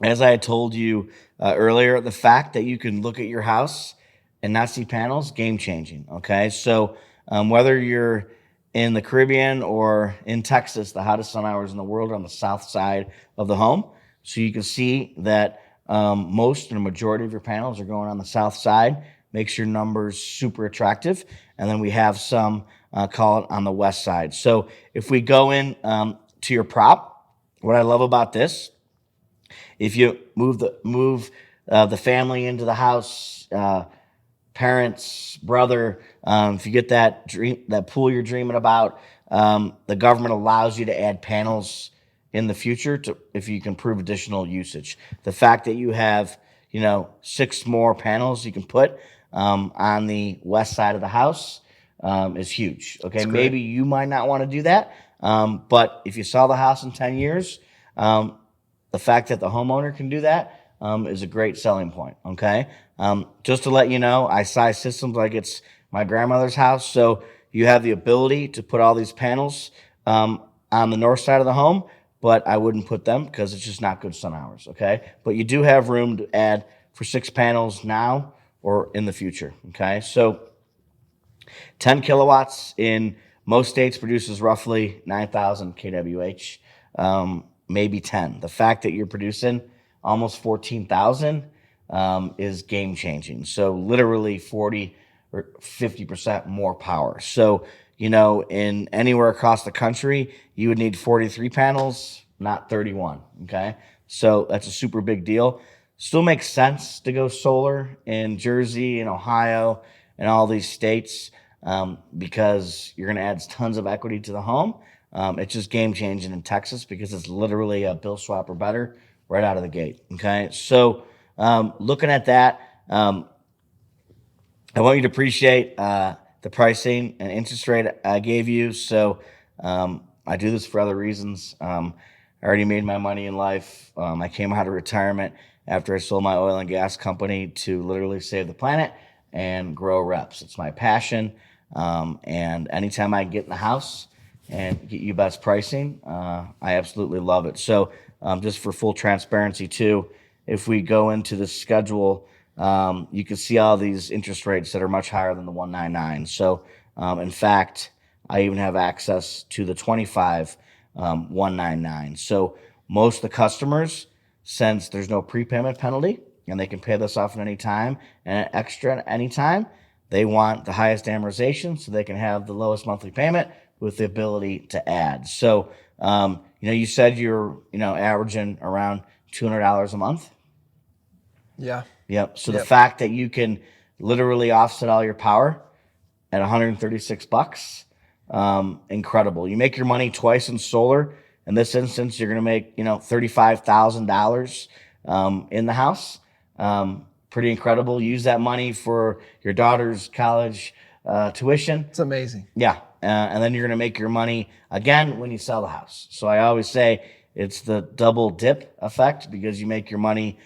B: as I had told you earlier, the fact that you can look at your house and not see panels, game changing. Okay. So whether you're in the Caribbean or in Texas, the hottest sun hours in the world are on the south side of the home. So you can see that most and a majority of your panels are going on the south side. Makes your numbers super attractive. And then we have some call it on the west side. So if we go in to your prop, what I love about this, if you move the family into the house, parents, brother, if you get that pool you're dreaming about, the government allows you to add panels in the future if you can prove additional usage. The fact that you have 6 more panels you can put on the west side of the house is huge. Okay, maybe you might not want to do that, but if you sell the house in 10 years, the fact that the homeowner can do that is a great selling point. Okay, just to let you know, I size systems like it's my grandmother's house, so you have the ability to put all these panels on the north side of the home, but I wouldn't put them because it's just not good sun hours, okay? But you do have room to add for 6 panels now or in the future, okay? So 10 kilowatts in most states produces roughly 9,000 kWh, maybe 10. The fact that you're producing almost 14,000 is game changing. So literally 40 or 50% more power. So, you know, in anywhere across the country, you would need 43 panels, not 31, okay? So that's a super big deal. Still makes sense to go solar in Jersey and Ohio and all these states because you're going to add tons of equity to the home. It's just game changing in Texas because it's literally a bill swap or better right out of the gate. Okay, so looking at that, I want you to appreciate the pricing and interest rate I gave you. So I do this for other reasons. I already made my money in life. I came out of retirement after I sold my oil and gas company to literally save the planet and grow reps. It's my passion. And anytime I get in the house and get you best pricing, I absolutely love it. So just for full transparency too, if we go into the schedule, you can see all these interest rates that are much higher than the 199. So in fact, I even have access to the 25 199. So most of the customers, since there's no prepayment penalty and they can pay this off at any time and extra at any time, they want the highest amortization so they can have the lowest monthly payment with the ability to add. So, you said you're, averaging around $200 a month.
A: Yeah.
B: Yep. So the fact that you can literally offset all your power at 136 bucks, incredible. You make your money twice in solar. In this instance, you're going to make, $35,000 in the house. Pretty incredible. Use that money for your daughter's college tuition.
A: It's amazing.
B: Yeah. And then you're going to make your money again when you sell the house. So I always say it's the double dip effect because you make your money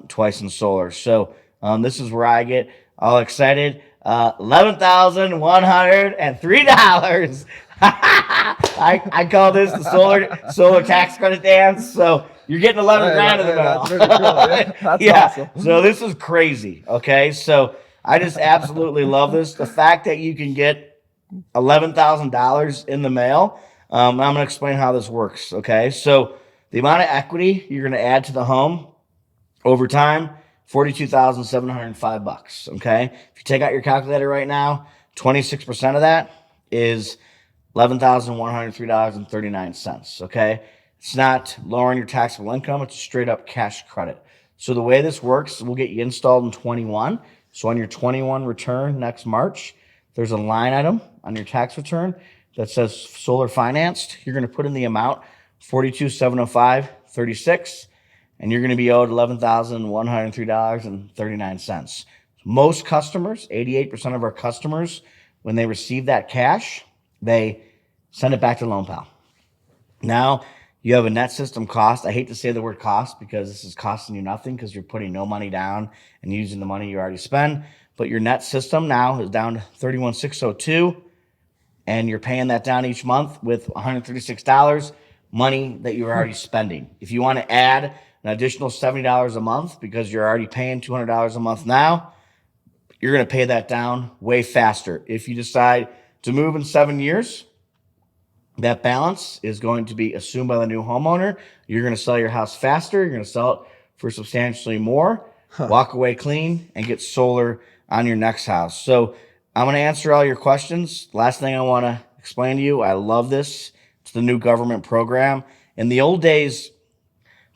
B: twice in solar. So this is where I get all excited. $11,103. I call this the solar tax credit dance. So you're getting 11 grand in the mail.
A: That's really cool. Yeah, that's awesome.
B: So this is crazy. Okay. So I just absolutely love this. The fact that you can get $11,000 in the mail. I'm going to explain how this works. Okay. So the amount of equity you're going to add to the home over time, $42,705. Okay. If you take out your calculator right now, 26% of that is $11,103.39. Okay. It's not lowering your taxable income. It's a straight up cash credit. So the way this works, we'll get you installed in 21. So on your 21 return next March, there's a line item on your tax return that says solar financed. You're going to put in the amount $42,705.36, and you're going to be owed $11,103.39. Most customers, 88% of our customers, when they receive that cash, they send it back to Loan Pal. Now you have a net system cost. I hate to say the word cost because this is costing you nothing because you're putting no money down and using the money you already spend. But your net system now is down to $31,602, and you're paying that down each month with $136 money that you're already spending. If you want to add an additional $70 a month because you're already paying $200 a month now, you're going to pay that down way faster. If you decide to move in 7 years, that balance is going to be assumed by the new homeowner. You're going to sell your house faster. You're going to sell it for substantially more, walk away clean, and get solar on your next house. So I'm going to answer all your questions. Last thing I want to explain to you, I love this. It's the new government program. In the old days,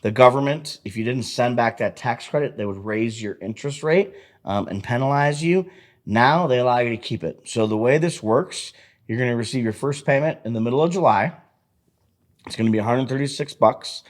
B: the government, if you didn't send back that tax credit, they would raise your interest rate and penalize you. Now they allow you to keep it. So the way this works, you're going to receive your first payment in the middle of July. It's going to be $136.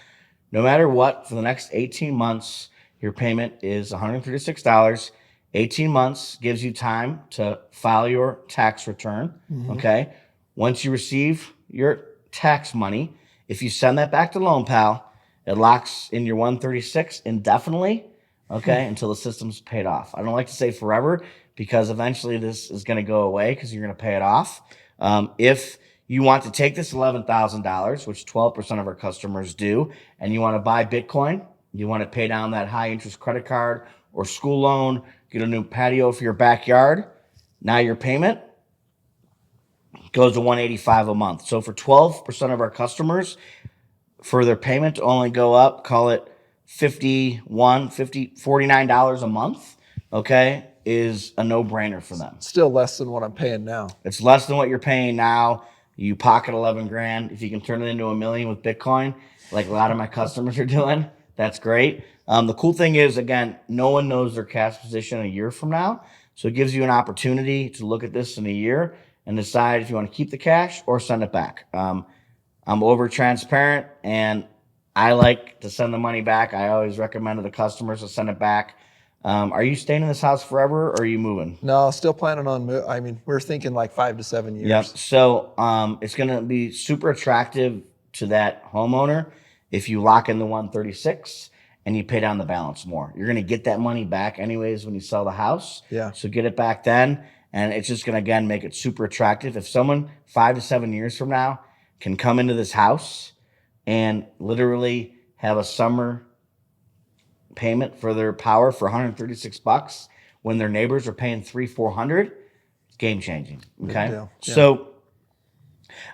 B: No matter what, for the next 18 months, your payment is $136. 18 months gives you time to file your tax return. Okay. Once you receive your tax money, if you send that back to Loan Pal, it locks in your 136 indefinitely. Okay. Until the system's paid off. I don't like to say forever because eventually this is going to go away because you're going to pay it off. If you want to take this $11,000, which 12% of our customers do, and you want to buy Bitcoin. You want to pay down that high interest credit card or school loan, get a new patio for your backyard. Now your payment goes to $185 a month. So for 12% of our customers, for their payment to only go up, call it $49 a month, okay, is a no-brainer for them.
A: Still less than what I'm paying now.
B: It's less than what you're paying now. You pocket 11 grand. If you can turn it into $1 million with Bitcoin, like a lot of my customers are doing, that's great. The cool thing is, again, no one knows their cash position a year from now. So it gives you an opportunity to look at this in a year and decide if you want to keep the cash or send it back. I'm over transparent and I like to send the money back. I always recommend to the customers to send it back. Are you staying in this house forever or are you moving?
A: No, still planning on I mean, we're thinking like 5 to 7 years.
B: Yep. So it's going to be super attractive to that homeowner if you lock in the 136 and you pay down the balance more. You're going to get that money back anyways when you sell the house.
A: Yeah.
B: So get it back then. And it's just going to, again, make it super attractive. If someone 5 to 7 years from now can come into this house and literally have a summer payment for their power for $136 when their neighbors are paying $300-$400, it's game changing. Okay.
A: Yeah.
B: So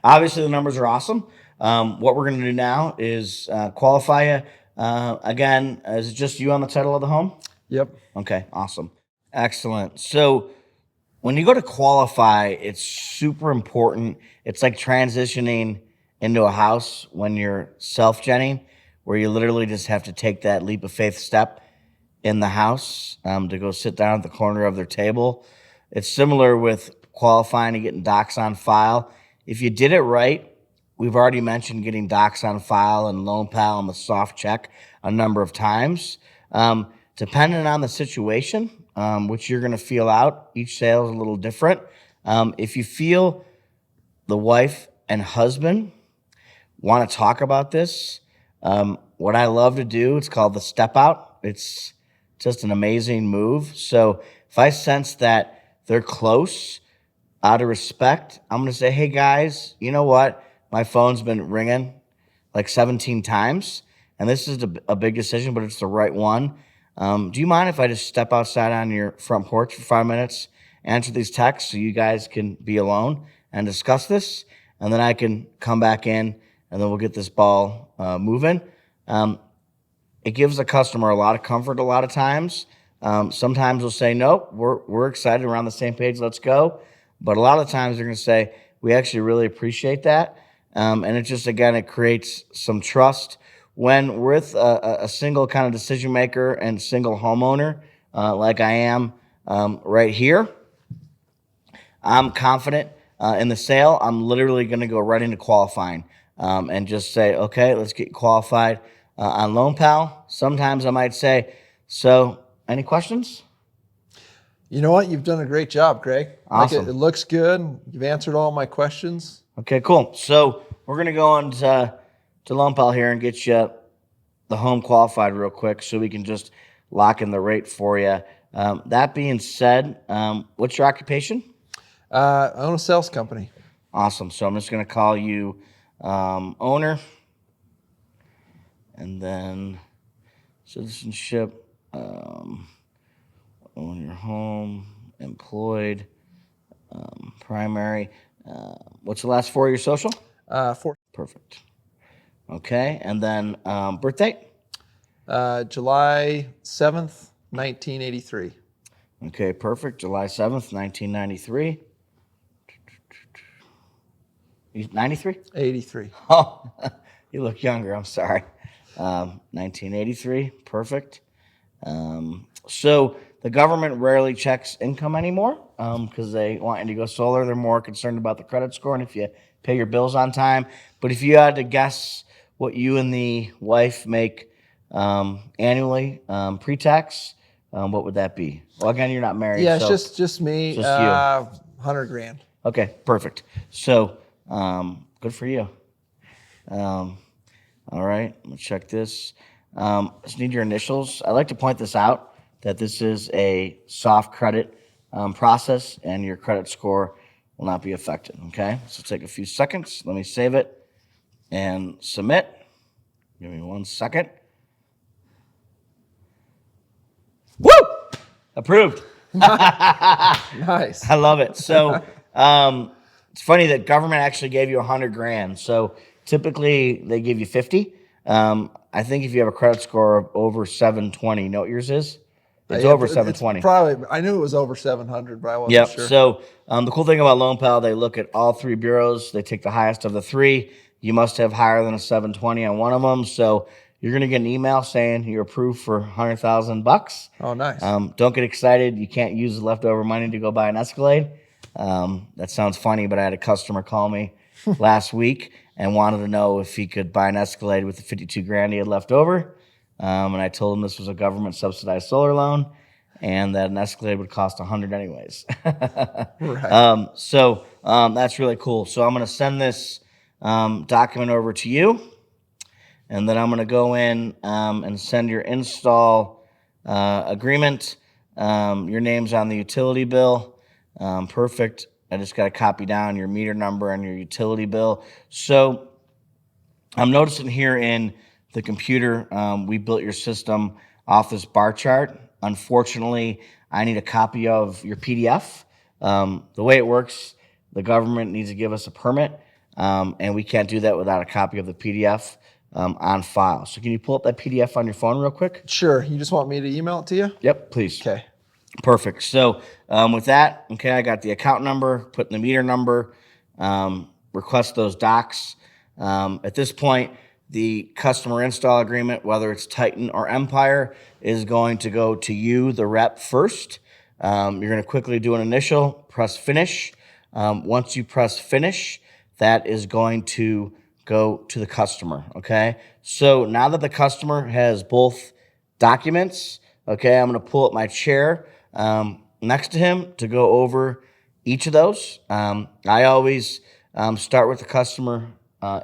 B: obviously the numbers are awesome. What we're going to do now is qualify you. Again, is it just you on the title of the home?
A: Yep.
B: Okay. Awesome. Excellent. So when you go to qualify, it's super important. It's like transitioning into a house when you're self-genning, where you literally just have to take that leap of faith step in the house to go sit down at the corner of their table. It's similar with qualifying and getting docs on file. If you did it right, we've already mentioned getting docs on file and LoanPal and the soft check a number of times. Depending on the situation, which you're going to feel out, each sale is a little different. If you feel the wife and husband want to talk about this, what I love to do, it's called the step out. It's just an amazing move. So if I sense that they're close, out of respect, I'm going to say, hey guys, you know what? My phone's been ringing like 17 times, and this is a big decision, but it's the right one. Do you mind if I just step outside on your front porch for 5 minutes, answer these texts so you guys can be alone and discuss this, and then I can come back in, and then we'll get this ball moving. It gives the customer a lot of comfort a lot of times. Sometimes they'll say, nope, we're excited, we're on the same page, let's go. But a lot of times they're going to say, we actually really appreciate that. And it just, again, it creates some trust. When we're with a single kind of decision maker and single homeowner, like I am right here, I'm confident in the sale. I'm literally going to go right into qualifying and just say, okay, let's get qualified on LoanPal. Sometimes I might say, so any questions?
A: You know what? You've done a great job, Greg.
B: Awesome.
A: Like it looks good. You've answered all my questions.
B: Okay, cool. So we're going to go on to LoanPal here and get you the home qualified real quick so we can just lock in the rate for you. That being said, what's your occupation?
A: I own a sales company.
B: Awesome. So I'm just going to call you owner, and then citizenship, own your home, employed, primary. What's the last 4 of your social?
A: 4.
B: Perfect. Okay, and then birth date?
A: July 7th, 1983.
B: Okay, perfect. July 7th, 1993. 93?
A: 83.
B: Oh, you look younger. I'm sorry. 1983. Perfect. So the government rarely checks income anymore because they want you to go solar. They're more concerned about the credit score and if you pay your bills on time. But if you had to guess what you and the wife make annually pre-tax, what would that be? Well, again, you're not married.
A: Yeah,
B: so
A: it's just me.
B: just you.
A: 100 grand.
B: Okay, perfect. So good for you. All right, I'm gonna check this. Just need your initials. I like to point this out that this is a soft credit process, and your credit score will not be affected. Okay, so take a few seconds. Let me save it and submit. Give me 1 second. Woo! Approved.
A: Nice.
B: I love it. So it's funny that government actually gave you $100,000. So typically they give you 50. I think if you have a credit score of over 720, you know what yours is? It's over 720.
A: It's probably, I knew it was over 700, but I wasn't
B: Yep.
A: sure.
B: So the cool thing about LoanPal, they look at all three bureaus. They take the highest of the three. You must have higher than a 720 on one of them. So you're going to get an email saying you're approved for $100,000.
A: Oh, nice.
B: Don't get excited. You can't use the leftover money to go buy an Escalade. That sounds funny, but I had a customer call me last week and wanted to know if he could buy an Escalade with the 52 grand he had left over. And I told him this was a government subsidized solar loan and that an Escalade would cost $100 anyways.
A: Right.
B: So that's really cool. So I'm going to send this document over to you, and then I'm going to go in and send your install agreement. Your name's on the utility bill. Perfect. I just got to copy down your meter number and your utility bill. So I'm noticing here in the computer, we built your system off this bar chart. Unfortunately, I need a copy of your PDF. The way it works, the government needs to give us a permit, and we can't do that without a copy of the PDF on file. So can you pull up that PDF on your phone real quick?
A: Sure. You just want me to email it to you?
B: Yep, please.
A: Okay.
B: Perfect. So with that, okay, I got the account number, put in the meter number, request those docs. At this point, the customer install agreement, whether it's Titan or Empire, is going to go to you, the rep, first. You're going to quickly do an initial, press finish. Once you press finish, that is going to go to the customer, okay? So now that the customer has both documents, okay, I'm going to pull up my chair next to him to go over each of those. I always start with the customer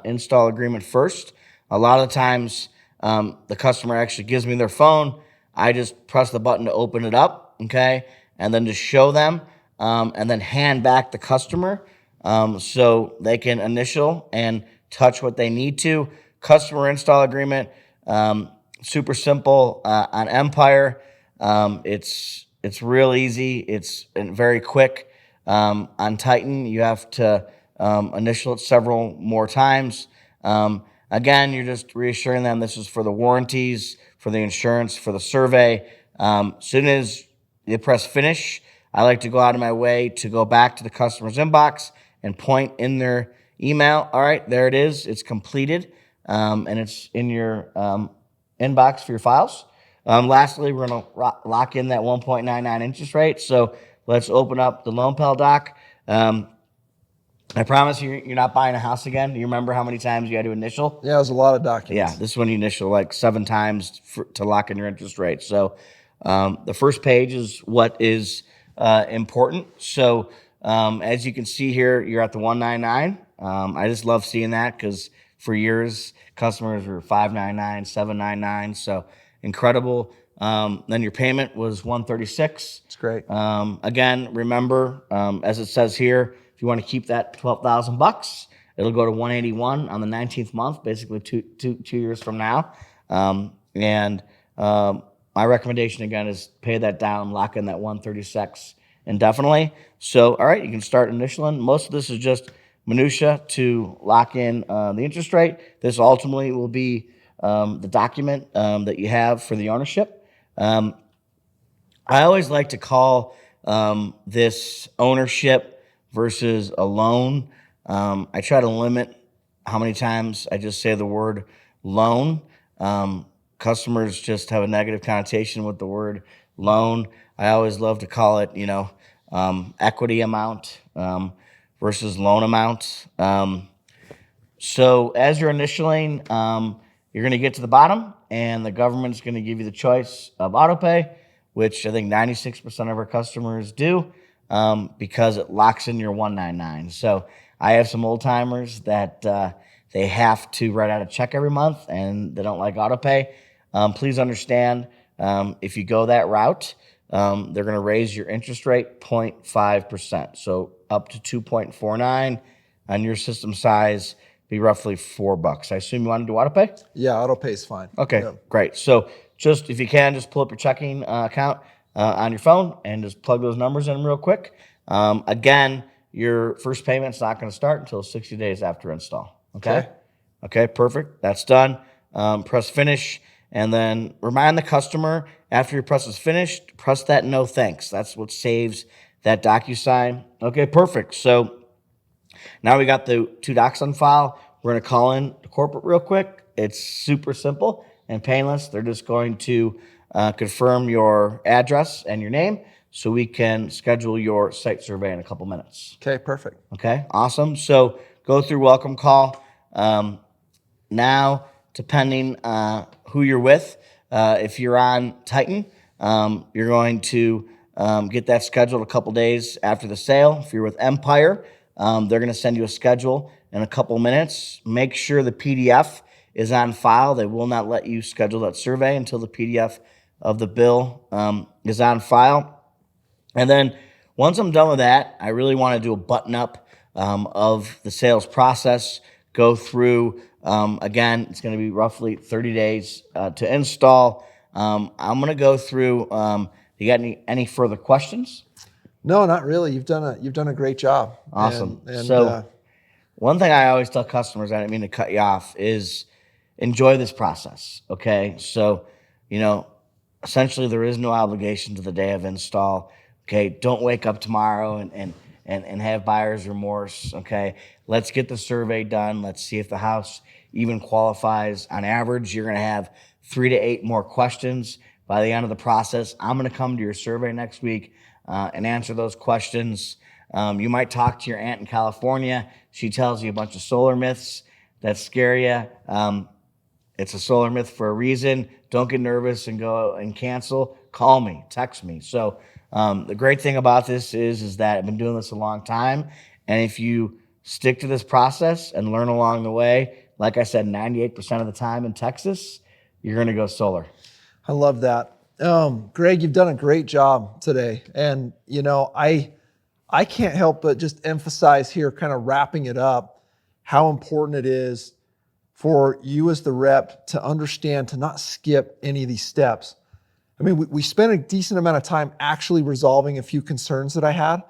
B: install agreement first. A lot of the times, the customer actually gives me their phone. I just press the button to open it up, okay, and then just show them, and then hand back the customer so they can initial and touch what they need to. Customer install agreement, super simple on Empire. It's real easy. It's very quick. On Titan, you have to initial it several more times. Again, you're just reassuring them this is for the warranties, for the insurance, for the survey. Soon as you press finish, I like to go out of my way to go back to the customer's inbox and point in their email. All right, there it is. It's completed, and it's in your inbox for your files. Lastly, we're going to lock in that 1.99 interest rate. So let's open up the LoanPal doc. I promise you're not buying a house again. Do you remember how many times you had to initial?
A: Yeah, it was a lot of documents.
B: Yeah, this one you initial like 7 times to lock in your interest rate. So the first page is what is important. So as you can see here, you're at the 199. I just love seeing that because for years customers were 599, 799. So incredible. Then your payment was 136.
A: It's great.
B: Again, remember, as it says here, if you want to keep that $12,000, it'll go to 181 on the 19th month, basically two years from now. My recommendation again is pay that down, lock in that 136 indefinitely. So, all right, you can start initialing. Most of this is just minutia to lock in the interest rate. This ultimately will be the document that you have for the ownership. I always like to call this ownership versus a loan. I try to limit how many times I just say the word loan. Customers just have a negative connotation with the word loan. I always love to call it, equity amount versus loan amount. So as you're initialing, you're going to get to the bottom, and the government's going to give you the choice of autopay, which I think 96% of our customers do because it locks in your 199. So I have some old timers that they have to write out a check every month, and they don't like autopay. Please understand, if you go that route, they're going to raise your interest rate 0.5%. So up to 2.49. On your system size, be roughly $4. I assume you want to do auto pay?
A: Yeah, auto pay is fine.
B: Okay,
A: Yeah.
B: great. So just if you can, just pull up your checking account on your phone and just plug those numbers in real quick. Again, your first payment's not going to start until 60 days after install. Okay? Okay, perfect. That's done. Press finish, and then remind the customer after your press is finished, press that no thanks. That's what saves that DocuSign. Okay, perfect. So now we got the two docs on file. We're going to call in to corporate real quick. It's super simple and painless. They're just going to confirm your address and your name so we can schedule your site survey in a couple minutes.
A: Okay, perfect.
B: Okay, awesome. So go through welcome call. Now, depending who you're with, if you're on Titan, you're going to get that scheduled a couple days after the sale. If you're with Empire, they're going to send you a schedule in a couple minutes. Make sure the PDF is on file. They will not let you schedule that survey until the PDF of the bill is on file. And then once I'm done with that, I really want to do a button up of the sales process, go through, again, it's going to be roughly 30 days to install. I'm going to go through, you got any further questions?
A: No, not really. You've done a great job.
B: Awesome.
A: And
B: So one thing I always tell customers, I didn't mean to cut you off, is enjoy this process. Okay. So, essentially there is no obligation to the day of install. Okay. Don't wake up tomorrow and have buyer's remorse. Okay. Let's get the survey done. Let's see if the house even qualifies. On average, you're going to have 3 to 8 more questions by the end of the process. I'm going to come to your survey next week and answer those questions. You might talk to your aunt in California. She tells you a bunch of solar myths that scare you. It's a solar myth for a reason. Don't get nervous and go and cancel. Call me, text me. So the great thing about this is that I've been doing this a long time. And if you stick to this process and learn along the way, like I said, 98% of the time in Texas, you're going to go solar.
A: I love that. Greg, you've done a great job today. And, I can't help but just emphasize here, kind of wrapping it up, how important it is for you as the rep to understand, to not skip any of these steps. I mean, we spent a decent amount of time actually resolving a few concerns that I had,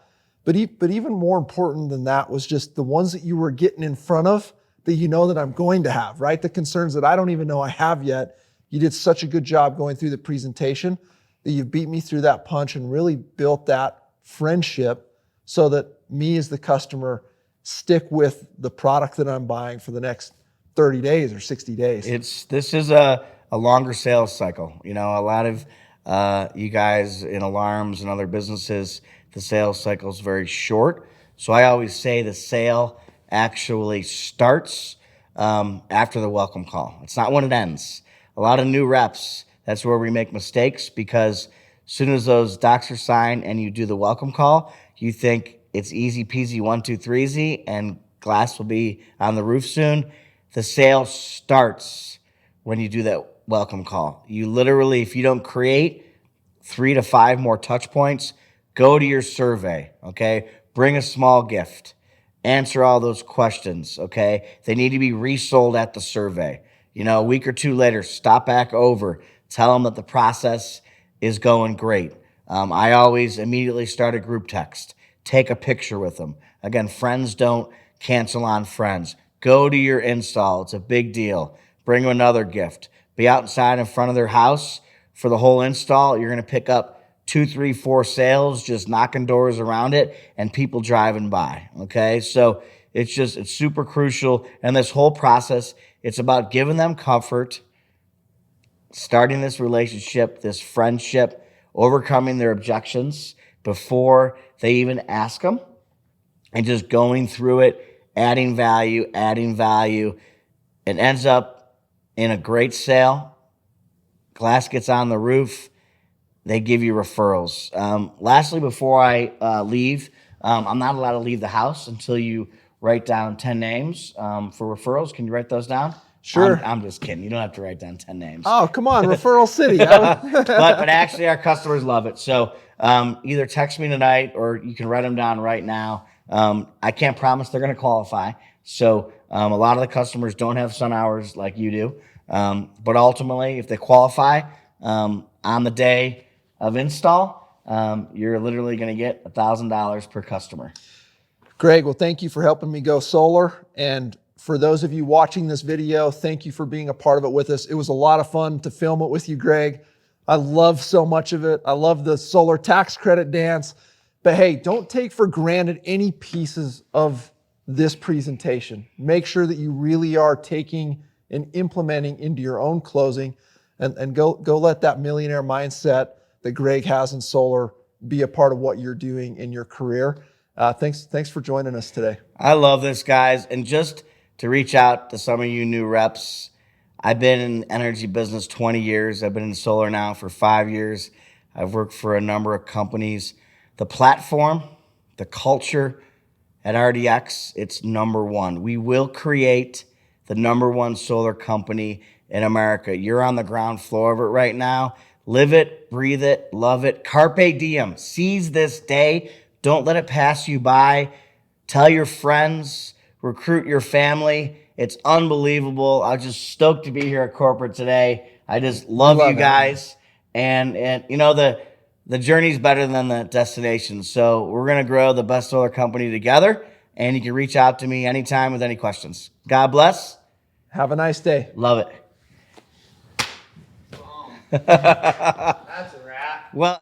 A: but even more important than that was just the ones that you were getting in front of that that I'm going to have, right? The concerns that I don't even know I have yet. You did such a good job going through the presentation that you beat me through that punch and really built that friendship so that me as the customer stick with the product that I'm buying for the next 30 days or 60 days.
B: This is a longer sales cycle. A lot of you guys in alarms and other businesses, the sales cycle is very short. So I always say the sale actually starts after the welcome call. It's not when it ends. A lot of new reps, that's where we make mistakes, because as soon as those docs are signed and you do the welcome call, you think it's easy peasy, 1, 2, 3 easy, and glass will be on the roof soon. The sale starts when you do that welcome call. You literally, if you don't create 3 to 5 more touch points, go to your survey, okay? Bring a small gift. Answer all those questions, okay? They need to be resold at the survey. A week or 2 later, stop back over. Tell them that the process is going great. I always immediately start a group text. Take a picture with them. Again, friends don't cancel on friends. Go to your install. It's a big deal. Bring them another gift. Be outside in front of their house for the whole install. You're going to pick up 2, 3, 4 sales, just knocking doors around it and people driving by. Okay. So it's super crucial. And this whole process, it's about giving them comfort, starting this relationship, this friendship, overcoming their objections before they even ask them, and just going through it, adding value. It ends up in a great sale. Glass gets on the roof. They give you referrals. Lastly, before I leave, I'm not allowed to leave the house until you write down 10 names for referrals. Can you write those down?
A: Sure.
B: I'm just kidding. You don't have to write down 10 names.
A: Oh, come on, Referral City.
B: but actually, our customers love it. So either text me tonight or you can write them down right now. I can't promise they're going to qualify. So a lot of the customers don't have sun hours like you do. But ultimately, if they qualify on the day of install, you're literally going to get $1,000 per customer.
A: Greg, well, thank you for helping me go solar. And for those of you watching this video, thank you for being a part of it with us. It was a lot of fun to film it with you, Greg. I love so much of it. I love the solar tax credit dance. But hey, don't take for granted any pieces of this presentation. Make sure that you really are taking and implementing into your own closing, and go let that millionaire mindset that Greg has in solar be a part of what you're doing in your career. Thanks for joining us today.
B: I love this, guys. And just to reach out to some of you new reps, I've been in energy business 20 years. I've been in solar now for 5 years. I've worked for a number of companies. The platform, the culture at RDX, it's number one. We will create the number one solar company in America. You're on the ground floor of it right now. Live it, breathe it, love it. Carpe diem. Seize this day. Don't let it pass you by. Tell your friends, recruit your family. It's unbelievable. I was just stoked to be here at corporate today. I just love you guys. And you know, the journey's better than the destination. So we're going to grow the best solar company together. And you can reach out to me anytime with any questions. God bless.
A: Have a nice day.
B: Love it.
C: That's a wrap.
B: Well.